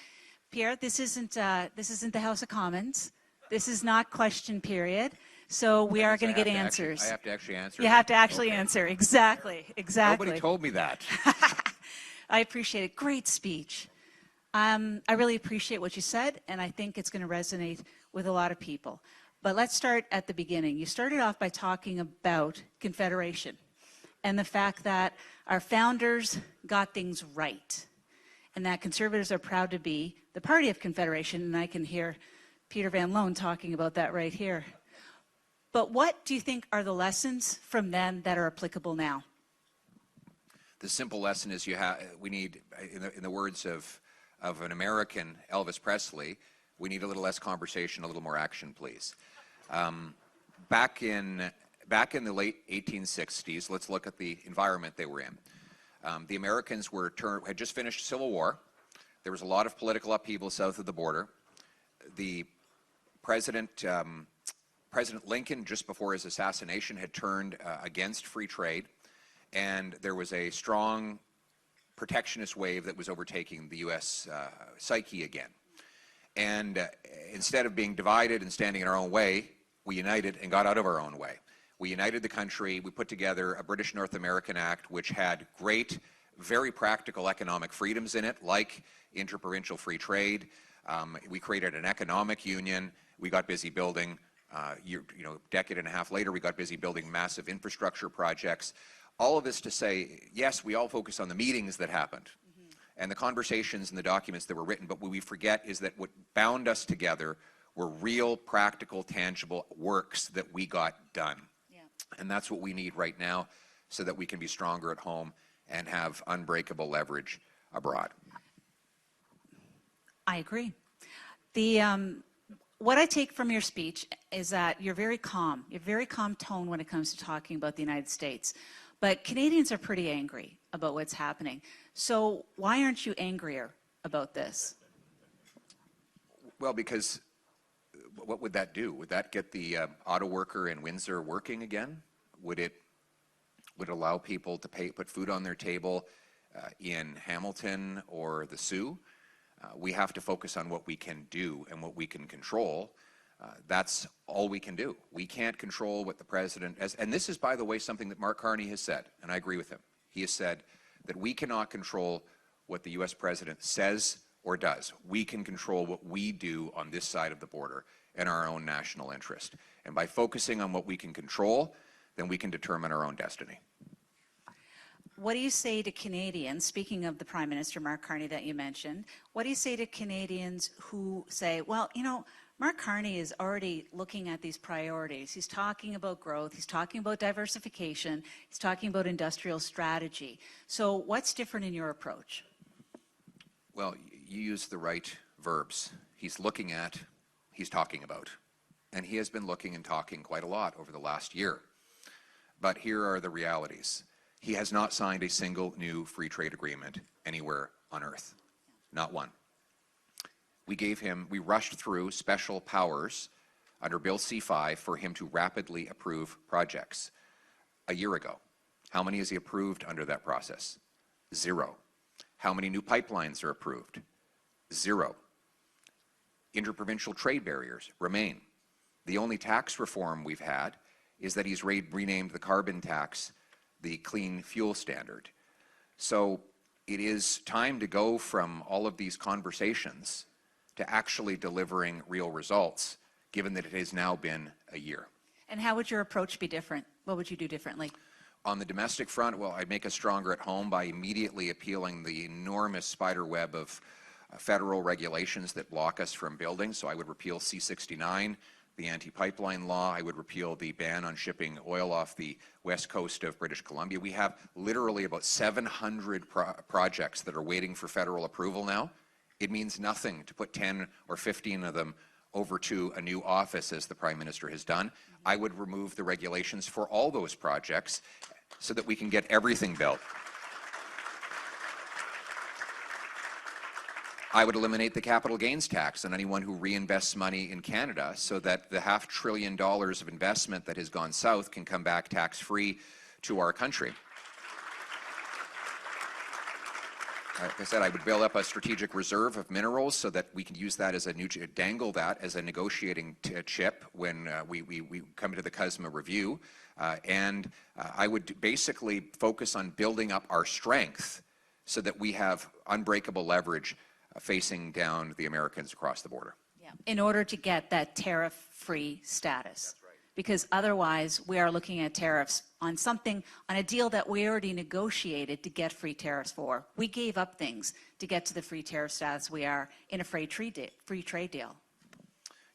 [SPEAKER 5] Pierre, this isn't the House of Commons. This is not question period, so we are going to get answers.
[SPEAKER 4] I have to actually answer?
[SPEAKER 5] You have to actually answer, exactly.
[SPEAKER 4] Nobody told me that.
[SPEAKER 5] I appreciate it. Great speech. I really appreciate what you said, and I think it's going to resonate with a lot of people. But let's start at the beginning. You started off by talking about Confederation and the fact that our founders got things right. and that Conservatives are proud to be the party of Confederation, and I can hear Peter Van Loan talking about that right here. But what do you think are the lessons from then that are applicable now?
[SPEAKER 4] The simple lesson is we need, in the words of an American, Elvis Presley, we need a little less conversation, a little more action, please. Back in the late 1860s, let's look at the environment they were in. The Americans had just finished Civil War. There was a lot of political upheaval south of the border. The President Lincoln, just before his assassination, had turned against free trade, and there was a strong protectionist wave that was overtaking the U.S. Psyche again. And instead of being divided and standing in our own way, we united and got out of our own way. We united the country. We put together a British North American Act, which had great, very practical economic freedoms in it, like interprovincial free trade. We created an economic union. We got busy building, decade and a half later, we got busy building massive infrastructure projects. All of this to say, yes, we all focus on the meetings that happened and the conversations and the documents that were written, but what we forget is that what bound us together were real, practical, tangible works that we got done. Yeah. And that's what we need right now so that we can be stronger at home and have unbreakable leverage abroad.
[SPEAKER 5] I agree. What I take from your speech is that you're very calm. You have a very calm tone when it comes to talking about the United States. But Canadians are pretty angry about what's happening. So why aren't you angrier about this?
[SPEAKER 4] Well, because what would that do? Would that get the auto worker in Windsor working again? Would it allow people to put food on their table in Hamilton or the Sioux? We have to focus on what we can do and what we can control. That's all we can do. We can't control what the president, and this is, by the way, something that Mark Carney has said, and I agree with him. He has said that we cannot control what the U.S. president says or does. We can control what we do on this side of the border in our own national interest. And by focusing on what we can control, then we can determine our own destiny.
[SPEAKER 5] What do you say to Canadians, speaking of the Prime Minister, Mark Carney, that you mentioned, what do you say to Canadians who say, well, Mark Carney is already looking at these priorities. He's talking about growth. He's talking about diversification. He's talking about industrial strategy. So what's different in your approach?
[SPEAKER 4] Well, you use the right verbs. He's looking at, he's talking about. And he has been looking and talking quite a lot over the last year. But here are the realities. He has not signed a single new free trade agreement anywhere on earth. Not one. We rushed through special powers under Bill C-5 for him to rapidly approve projects a year ago. How many has he approved under that process? 0. How many new pipelines are approved? 0. Interprovincial trade barriers remain. The only tax reform we've had is that he's renamed the carbon tax the clean fuel standard. So it is time to go from all of these conversations to actually delivering real results, given that it has now been a year.
[SPEAKER 5] And how would your approach be different? What would you do differently?
[SPEAKER 4] On the domestic front, well, I'd make us stronger at home by immediately appealing the enormous spider web of federal regulations that block us from building. So I would repeal C-69, the anti-pipeline law. I would repeal the ban on shipping oil off the west coast of British Columbia. We have literally about 700 projects that are waiting for federal approval now. It means nothing to put 10 or 15 of them over to a new office, as the Prime Minister has done. I would remove the regulations for all those projects so that we can get everything built. I would eliminate the capital gains tax on anyone who reinvests money in Canada so that the $500 billion of investment that has gone south can come back tax-free to our country. Like I said, I would build up a strategic reserve of minerals so that we can use that as dangle that as a negotiating chip when we come to the CUSMA review. I would basically focus on building up our strength so that we have unbreakable leverage facing down the Americans across the border.
[SPEAKER 5] Yeah. In order to get that tariff-free status.
[SPEAKER 4] That's right.
[SPEAKER 5] because otherwise we are looking at tariffs on something, on a deal that we already negotiated to get free tariffs for. We gave up things to get to the free tariff status we are in a free trade deal.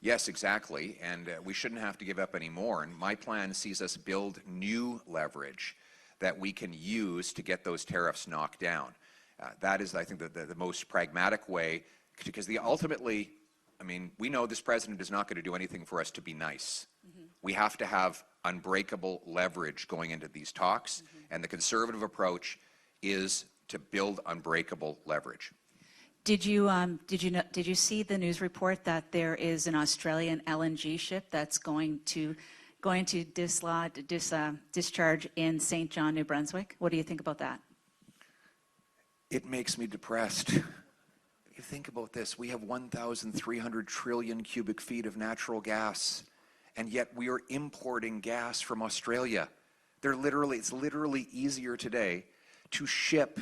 [SPEAKER 4] Yes, exactly, and we shouldn't have to give up any more. And my plan sees us build new leverage that we can use to get those tariffs knocked down. That is, I think, the most pragmatic way, because ultimately, I mean, we know this president is not going to do anything for us to be nice. We have to have unbreakable leverage going into these talks, and the conservative approach is to build unbreakable leverage.
[SPEAKER 5] Did you see the news report that there is an Australian LNG ship that's going to discharge in St. John, New Brunswick? What do you think about that?
[SPEAKER 4] It makes me depressed. You think about this, we have 1,300 trillion cubic feet of natural gas, and yet we are importing gas from Australia. It's literally easier today to ship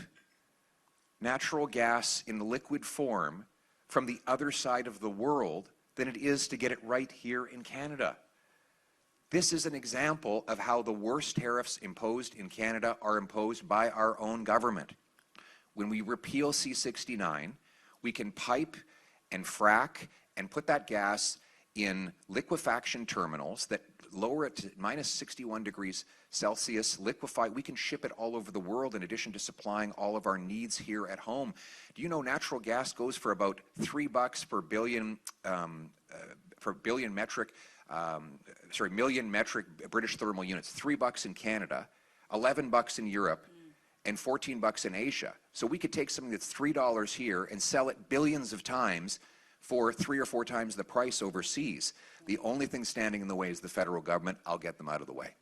[SPEAKER 4] natural gas in liquid form from the other side of the world than it is to get it right here in Canada. This is an example of how the worst tariffs imposed in Canada are imposed by our own government. When we repeal C-69, we can pipe and frack and put that gas in liquefaction terminals that lower it to minus 61 degrees Celsius, liquefy. We can ship it all over the world in addition to supplying all of our needs here at home. Do you know natural gas goes for about $3 per million metric British thermal units, $3 in Canada, $11 in Europe, and $14 in Asia. So we could take something that's $3 here and sell it billions of times for 3 or 4 times the price overseas. The only thing standing in the way is the federal government. I'll get them out of the way.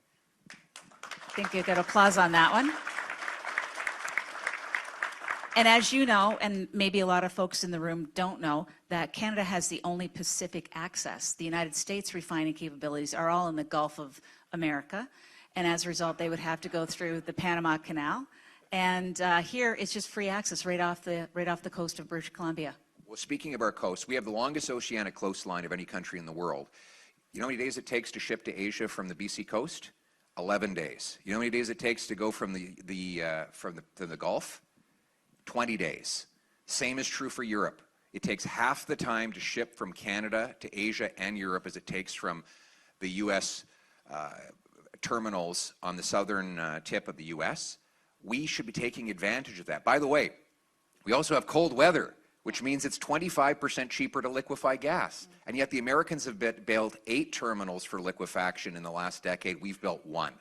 [SPEAKER 5] I think you get applause on that one. And as you know, and maybe a lot of folks in the room don't know, that Canada has the only Pacific access. The United States refining capabilities are all in the Gulf of America. And as a result, they would have to go through the Panama Canal. And here, it's just free access right off the coast of British Columbia.
[SPEAKER 4] Well, speaking of our coast, we have the longest oceanic coastline of any country in the world. You know how many days it takes to ship to Asia from the BC coast? 11 days. You know how many days it takes to go from the Gulf? 20 days. Same is true for Europe. It takes half the time to ship from Canada to Asia and Europe as it takes from the U.S. Terminals on the southern tip of the U.S. We should be taking advantage of that. By the way, we also have cold weather, which means it's 25% cheaper to liquefy gas. And yet the Americans have built 8 terminals for liquefaction in the last decade. We've built 1.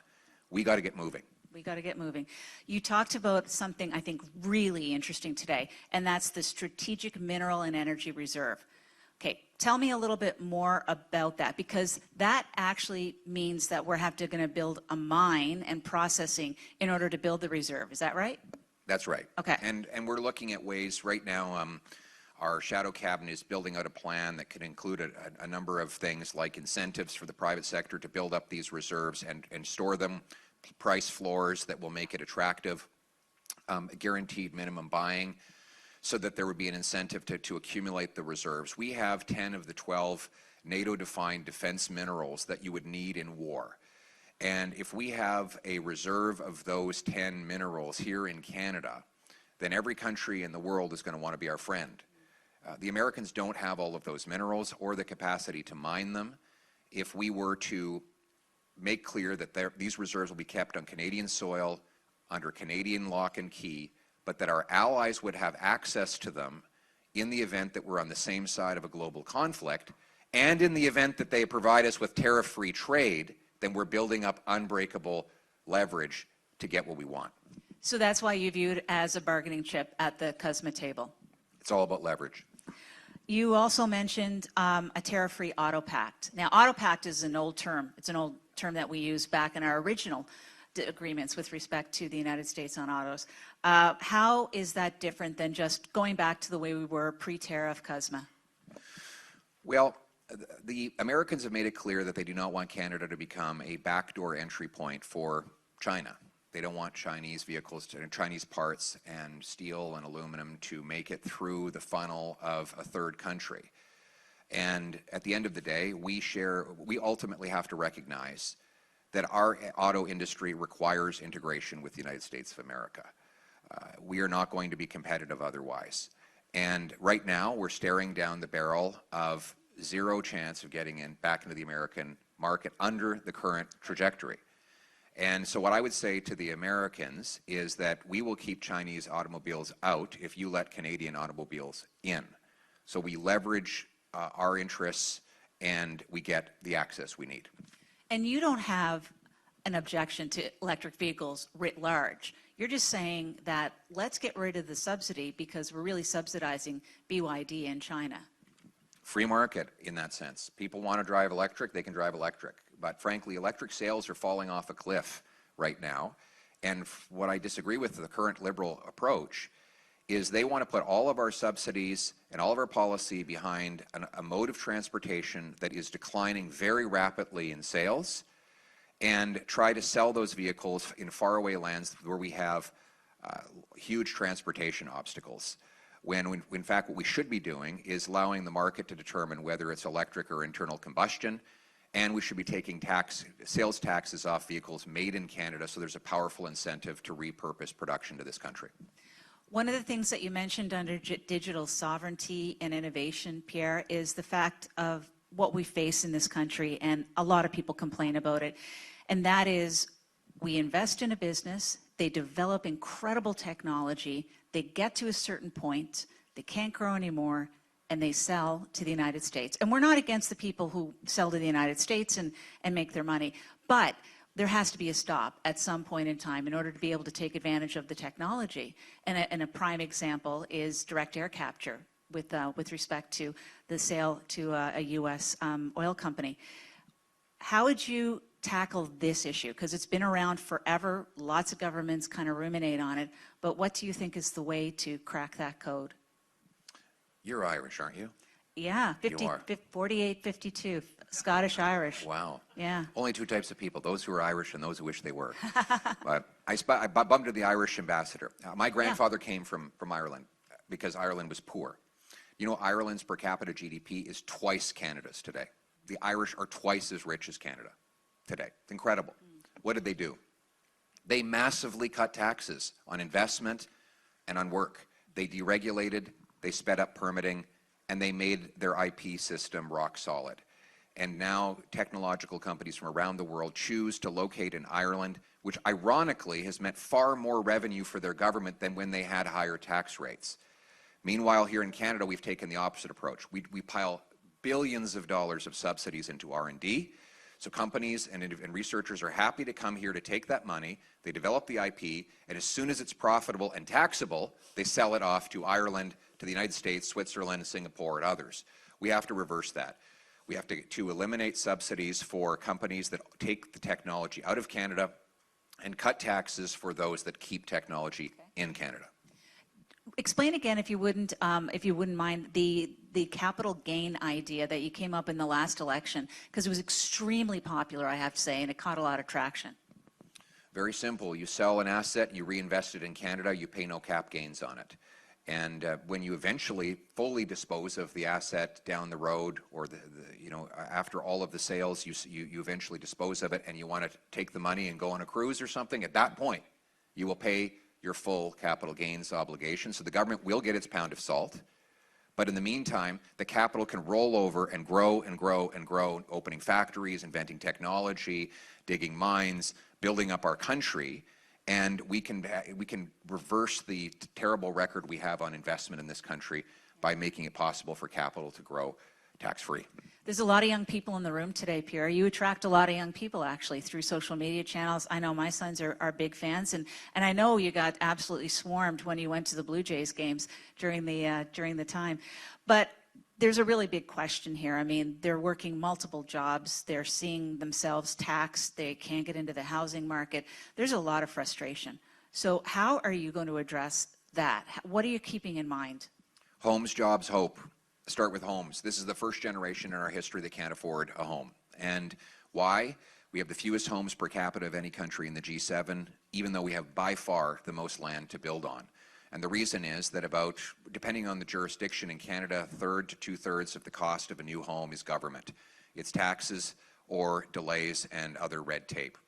[SPEAKER 4] We got to get moving.
[SPEAKER 5] We got to get moving. You talked about something I think really interesting today, and that's the Strategic Mineral and Energy Reserve. Okay, tell me a little bit more about that, because that actually means that we're going to build a mine and processing in order to build the reserve. Is that right?
[SPEAKER 4] That's right.
[SPEAKER 5] Okay.
[SPEAKER 4] And we're looking at ways right now. Our shadow cabinet is building out a plan that could include a number of things like incentives for the private sector to build up these reserves and store them, price floors that will make it attractive, guaranteed minimum buying, so that there would be an incentive to accumulate the reserves. We have 10 of the 12 NATO-defined defense minerals that you would need in war. And if we have a reserve of those 10 minerals here in Canada, then every country in the world is going to want to be our friend. The Americans don't have all of those minerals or the capacity to mine them. If we were to make clear that these reserves will be kept on Canadian soil, under Canadian lock and key, but that our allies would have access to them in the event that we're on the same side of a global conflict, and in the event that they provide us with tariff-free trade, then we're building up unbreakable leverage to get what we want.
[SPEAKER 5] So that's why you view it as a bargaining chip at the CUSMA table.
[SPEAKER 4] It's all about leverage.
[SPEAKER 5] You also mentioned a tariff-free auto pact. Now, auto pact is an old term. It's an old term that we used back in our original agreements with respect to the United States on autos. How is that different than just going back to the way we were pre-tariff CUSMA?
[SPEAKER 4] Well, the Americans have made it clear that they do not want Canada to become a backdoor entry point for China. They don't want Chinese vehicles, Chinese parts and steel and aluminum to make it through the funnel of a third country. And at the end of the day, we ultimately have to recognize that our auto industry requires integration with the United States of America. We are not going to be competitive otherwise. And right now, we're staring down the barrel of zero chance of getting back into the American market under the current trajectory. And so what I would say to the Americans is that we will keep Chinese automobiles out if you let Canadian automobiles in. So we leverage our interests and we get the access we need.
[SPEAKER 5] And you don't have an objection to electric vehicles writ large. You're just saying that let's get rid of the subsidy because we're really subsidizing BYD in China.
[SPEAKER 4] Free market in that sense. People want to drive electric, they can drive electric. But frankly, electric sales are falling off a cliff right now. And what I disagree with the current Liberal approach is they want to put all of our subsidies and all of our policy behind a mode of transportation that is declining very rapidly in sales and try to sell those vehicles in faraway lands where we have huge transportation obstacles. When in fact what we should be doing is allowing the market to determine whether it's electric or internal combustion, and we should be taking sales taxes off vehicles made in Canada so there's a powerful incentive to repurpose production to this country.
[SPEAKER 5] One of the things that you mentioned under digital sovereignty and innovation, Pierre, is the fact of what we face in this country, and a lot of people complain about it, and that is we invest in a business, they develop incredible technology, they get to a certain point, they can't grow anymore, and they sell to the United States. And we're not against the people who sell to the United States and make their money, but there has to be a stop at some point in time in order to be able to take advantage of the technology. And a prime example is direct air capture with respect to the sale to a U.S. Oil company. How would you tackle this issue? Because it's been around forever, lots of governments kind of ruminate on it, but what do you think is the way to crack that code?
[SPEAKER 4] You're Irish, aren't you?
[SPEAKER 5] Yeah, 48, 52, Scottish-Irish.
[SPEAKER 4] Wow.
[SPEAKER 5] Yeah.
[SPEAKER 4] Only two types of people, those who are Irish and those who wish they were. But I bumped into the Irish ambassador. My grandfather came from Ireland because Ireland was poor. You know, Ireland's per capita GDP is twice Canada's today. The Irish are twice as rich as Canada today. It's incredible. What did they do? They massively cut taxes on investment and on work. They deregulated, they sped up permitting, and they made their IP system rock solid. And now technological companies from around the world choose to locate in Ireland, which ironically has meant far more revenue for their government than when they had higher tax rates. Meanwhile, here in Canada, we've taken the opposite approach. We pile billions of dollars of subsidies into R&D. So companies and researchers are happy to come here to take that money, they develop the IP, and as soon as it's profitable and taxable, they sell it off to Ireland, to the United States, Switzerland, Singapore, and others. We have to reverse that. We have to eliminate subsidies for companies that take the technology out of Canada and cut taxes for those that keep technology in Canada.
[SPEAKER 5] Explain again, if you wouldn't mind, the capital gain idea that you came up in the last election, because it was extremely popular, I have to say, and it caught a lot of traction.
[SPEAKER 4] Very simple. You sell an asset, you reinvest it in Canada, you pay no cap gains on it. And when you eventually fully dispose of the asset down the road, or after all of the sales, you eventually dispose of it, and you want to take the money and go on a cruise or something, at that point, you will pay your full capital gains obligation. So the government will get its pound of salt. But in the meantime, the capital can roll over and grow and grow and grow, opening factories, inventing technology, digging mines, building up our country. And we can reverse the terrible record we have on investment in this country by making it possible for capital to grow tax-free.
[SPEAKER 5] There's a lot of young people in the room today, Pierre. You attract a lot of young people, actually, through social media channels. I know my sons are big fans, and I know you got absolutely swarmed when you went to the Blue Jays games during the time. But there's a really big question here. I mean, they're working multiple jobs. They're seeing themselves taxed. They can't get into the housing market. There's a lot of frustration. So how are you going to address that? What are you keeping in mind?
[SPEAKER 4] Homes, jobs, hope. Start with homes. This is the first generation in our history that can't afford a home. And why? We have the fewest homes per capita of any country in the G7, even though we have by far the most land to build on. And the reason is that about, depending on the jurisdiction in Canada, 1/3 to 2/3 of the cost of a new home is government. It's taxes or delays and other red tape.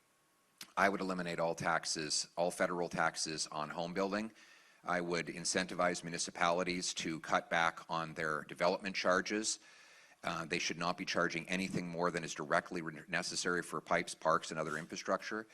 [SPEAKER 4] I would eliminate all taxes, all federal taxes on home building. I would incentivize municipalities to cut back on their development charges. They should not be charging anything more than is directly necessary for pipes, parks, and other infrastructure.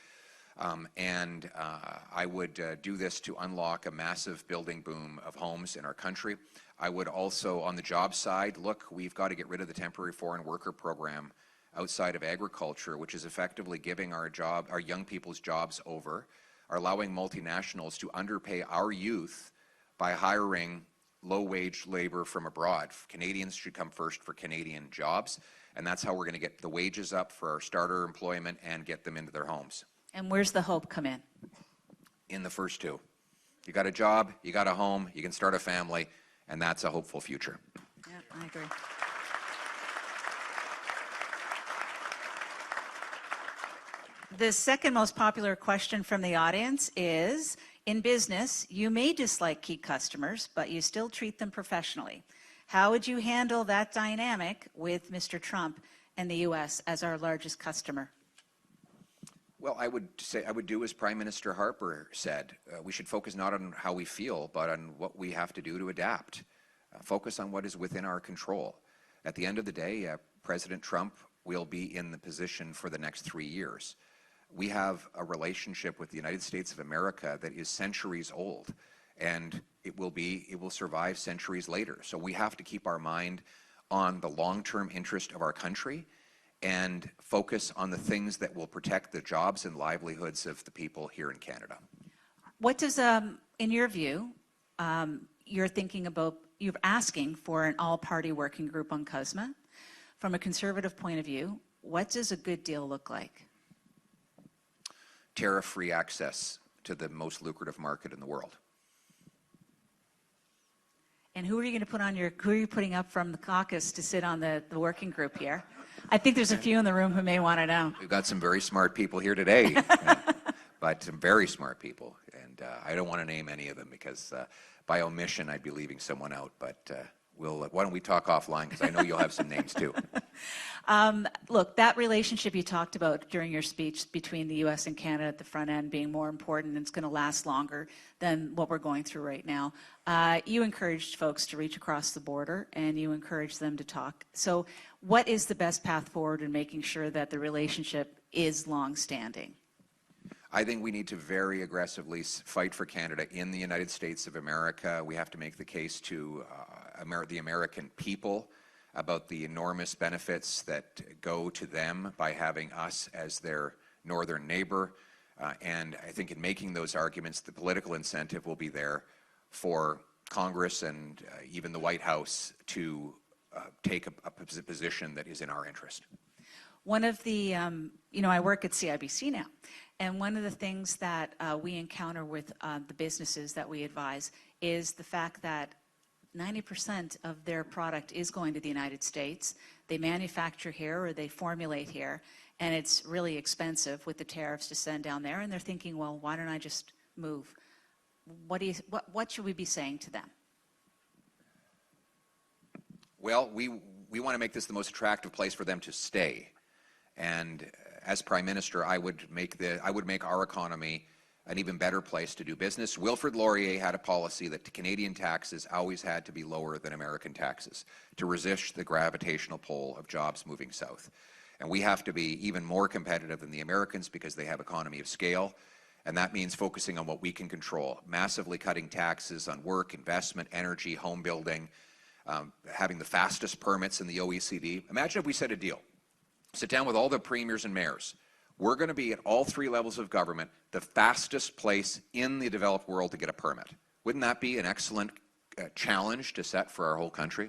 [SPEAKER 4] I would do this to unlock a massive building boom of homes in our country. I would also, on the job side, look, we've got to get rid of the temporary foreign worker program outside of agriculture, which is effectively giving our young people's jobs over, are allowing multinationals to underpay our youth by hiring low-wage labor from abroad. Canadians should come first for Canadian jobs, and that's how we're going to get the wages up for our starter employment and get them into their homes.
[SPEAKER 5] And where's the hope come in?
[SPEAKER 4] In the first two. You got a job, you got a home, you can start a family, and that's a hopeful future.
[SPEAKER 5] Yeah, I agree. The second most popular question from the audience is, in business, you may dislike key customers, but you still treat them professionally. How would you handle that dynamic with Mr. Trump and the U.S. as our largest customer?
[SPEAKER 4] Well, I would do as Prime Minister Harper said. We should focus not on how we feel, but on what we have to do to adapt. Focus on what is within our control. At the end of the day, President Trump will be in the position for the next 3 years. We have a relationship with the United States of America that is centuries old, and it will survive centuries later. So we have to keep our mind on the long-term interest of our country and focus on the things that will protect the jobs and livelihoods of the people here in Canada.
[SPEAKER 5] What does, in your view, you're thinking about, you're asking for an all-party working group on CUSMA. From a Conservative point of view, what does a good deal look like?
[SPEAKER 4] Tariff-free access to the most lucrative market in the world.
[SPEAKER 5] And who are you going to put on who are you putting up from the caucus to sit on the working group here? I think there's a few in the room who may want to know.
[SPEAKER 4] We've got some very smart people here today, but some very smart people. And I don't want to name any of them because by omission I'd be leaving someone out. But why don't we talk offline, because I know you'll have some names too.
[SPEAKER 5] Look, that relationship you talked about during your speech between the U.S. and Canada at the front end being more important, and it's going to last longer than what we're going through right now. You encouraged folks to reach across the border, and you encouraged them to talk. So what is the best path forward in making sure that the relationship is long-standing?
[SPEAKER 4] I think we need to very aggressively fight for Canada in the United States of America. We have to make the case to the American people about the enormous benefits that go to them by having us as their northern neighbor. And I think in making those arguments, the political incentive will be there for Congress and even the White House to take a position that is in our interest.
[SPEAKER 5] One of the, I work at CIBC now, and one of the things that we encounter with the businesses that we advise is the fact that 90% of their product is going to the United States. They manufacture here or they formulate here, and it's really expensive with the tariffs to send down there, and they're thinking, well, why don't I just move? What should we be saying to them?
[SPEAKER 4] Well, we want to make this the most attractive place for them to stay. And as Prime Minister, I would make our economy an even better place to do business. Wilfrid Laurier had a policy that Canadian taxes always had to be lower than American taxes to resist the gravitational pull of jobs moving south. And we have to be even more competitive than the Americans because they have economy of scale. And that means focusing on what we can control, massively cutting taxes on work, investment, energy, home building, having the fastest permits in the OECD. Imagine if we set a deal. Sit down with all the premiers and mayors. We're going to be at all 3 levels of government the fastest place in the developed world to get a permit. Wouldn't that be an excellent challenge to set for our whole country?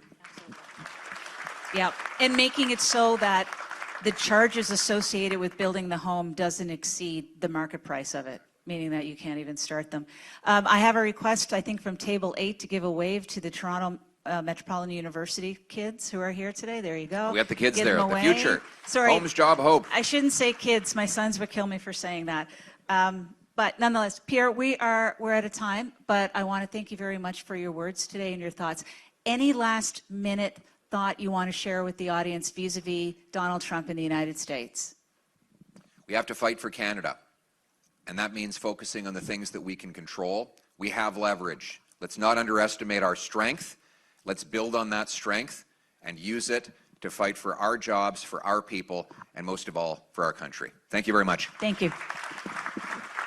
[SPEAKER 5] Yeah, and making it so that the charges associated with building the home doesn't exceed the market price of it, meaning that you can't even start them. I have a request, I think, from Table 8 to give a wave to the Toronto Metropolitan University kids who are here today. There you go.
[SPEAKER 4] We got the kids
[SPEAKER 5] Get
[SPEAKER 4] there,
[SPEAKER 5] them
[SPEAKER 4] the
[SPEAKER 5] away.
[SPEAKER 4] future.
[SPEAKER 5] Sorry.
[SPEAKER 4] Homes, job, hope.
[SPEAKER 5] I shouldn't say kids. My sons would kill me for saying that. But nonetheless, Pierre, we're out of time, but I want to thank you very much for your words today and your thoughts. Any last minute thought you want to share with the audience vis-a-vis Donald Trump in the United States?
[SPEAKER 4] We have to fight for Canada, and that means focusing on the things that we can control. We have leverage. Let's not underestimate our strength. Let's build on that strength and use it to fight for our jobs, for our people, and most of all, for our country. Thank you very much.
[SPEAKER 5] Thank you.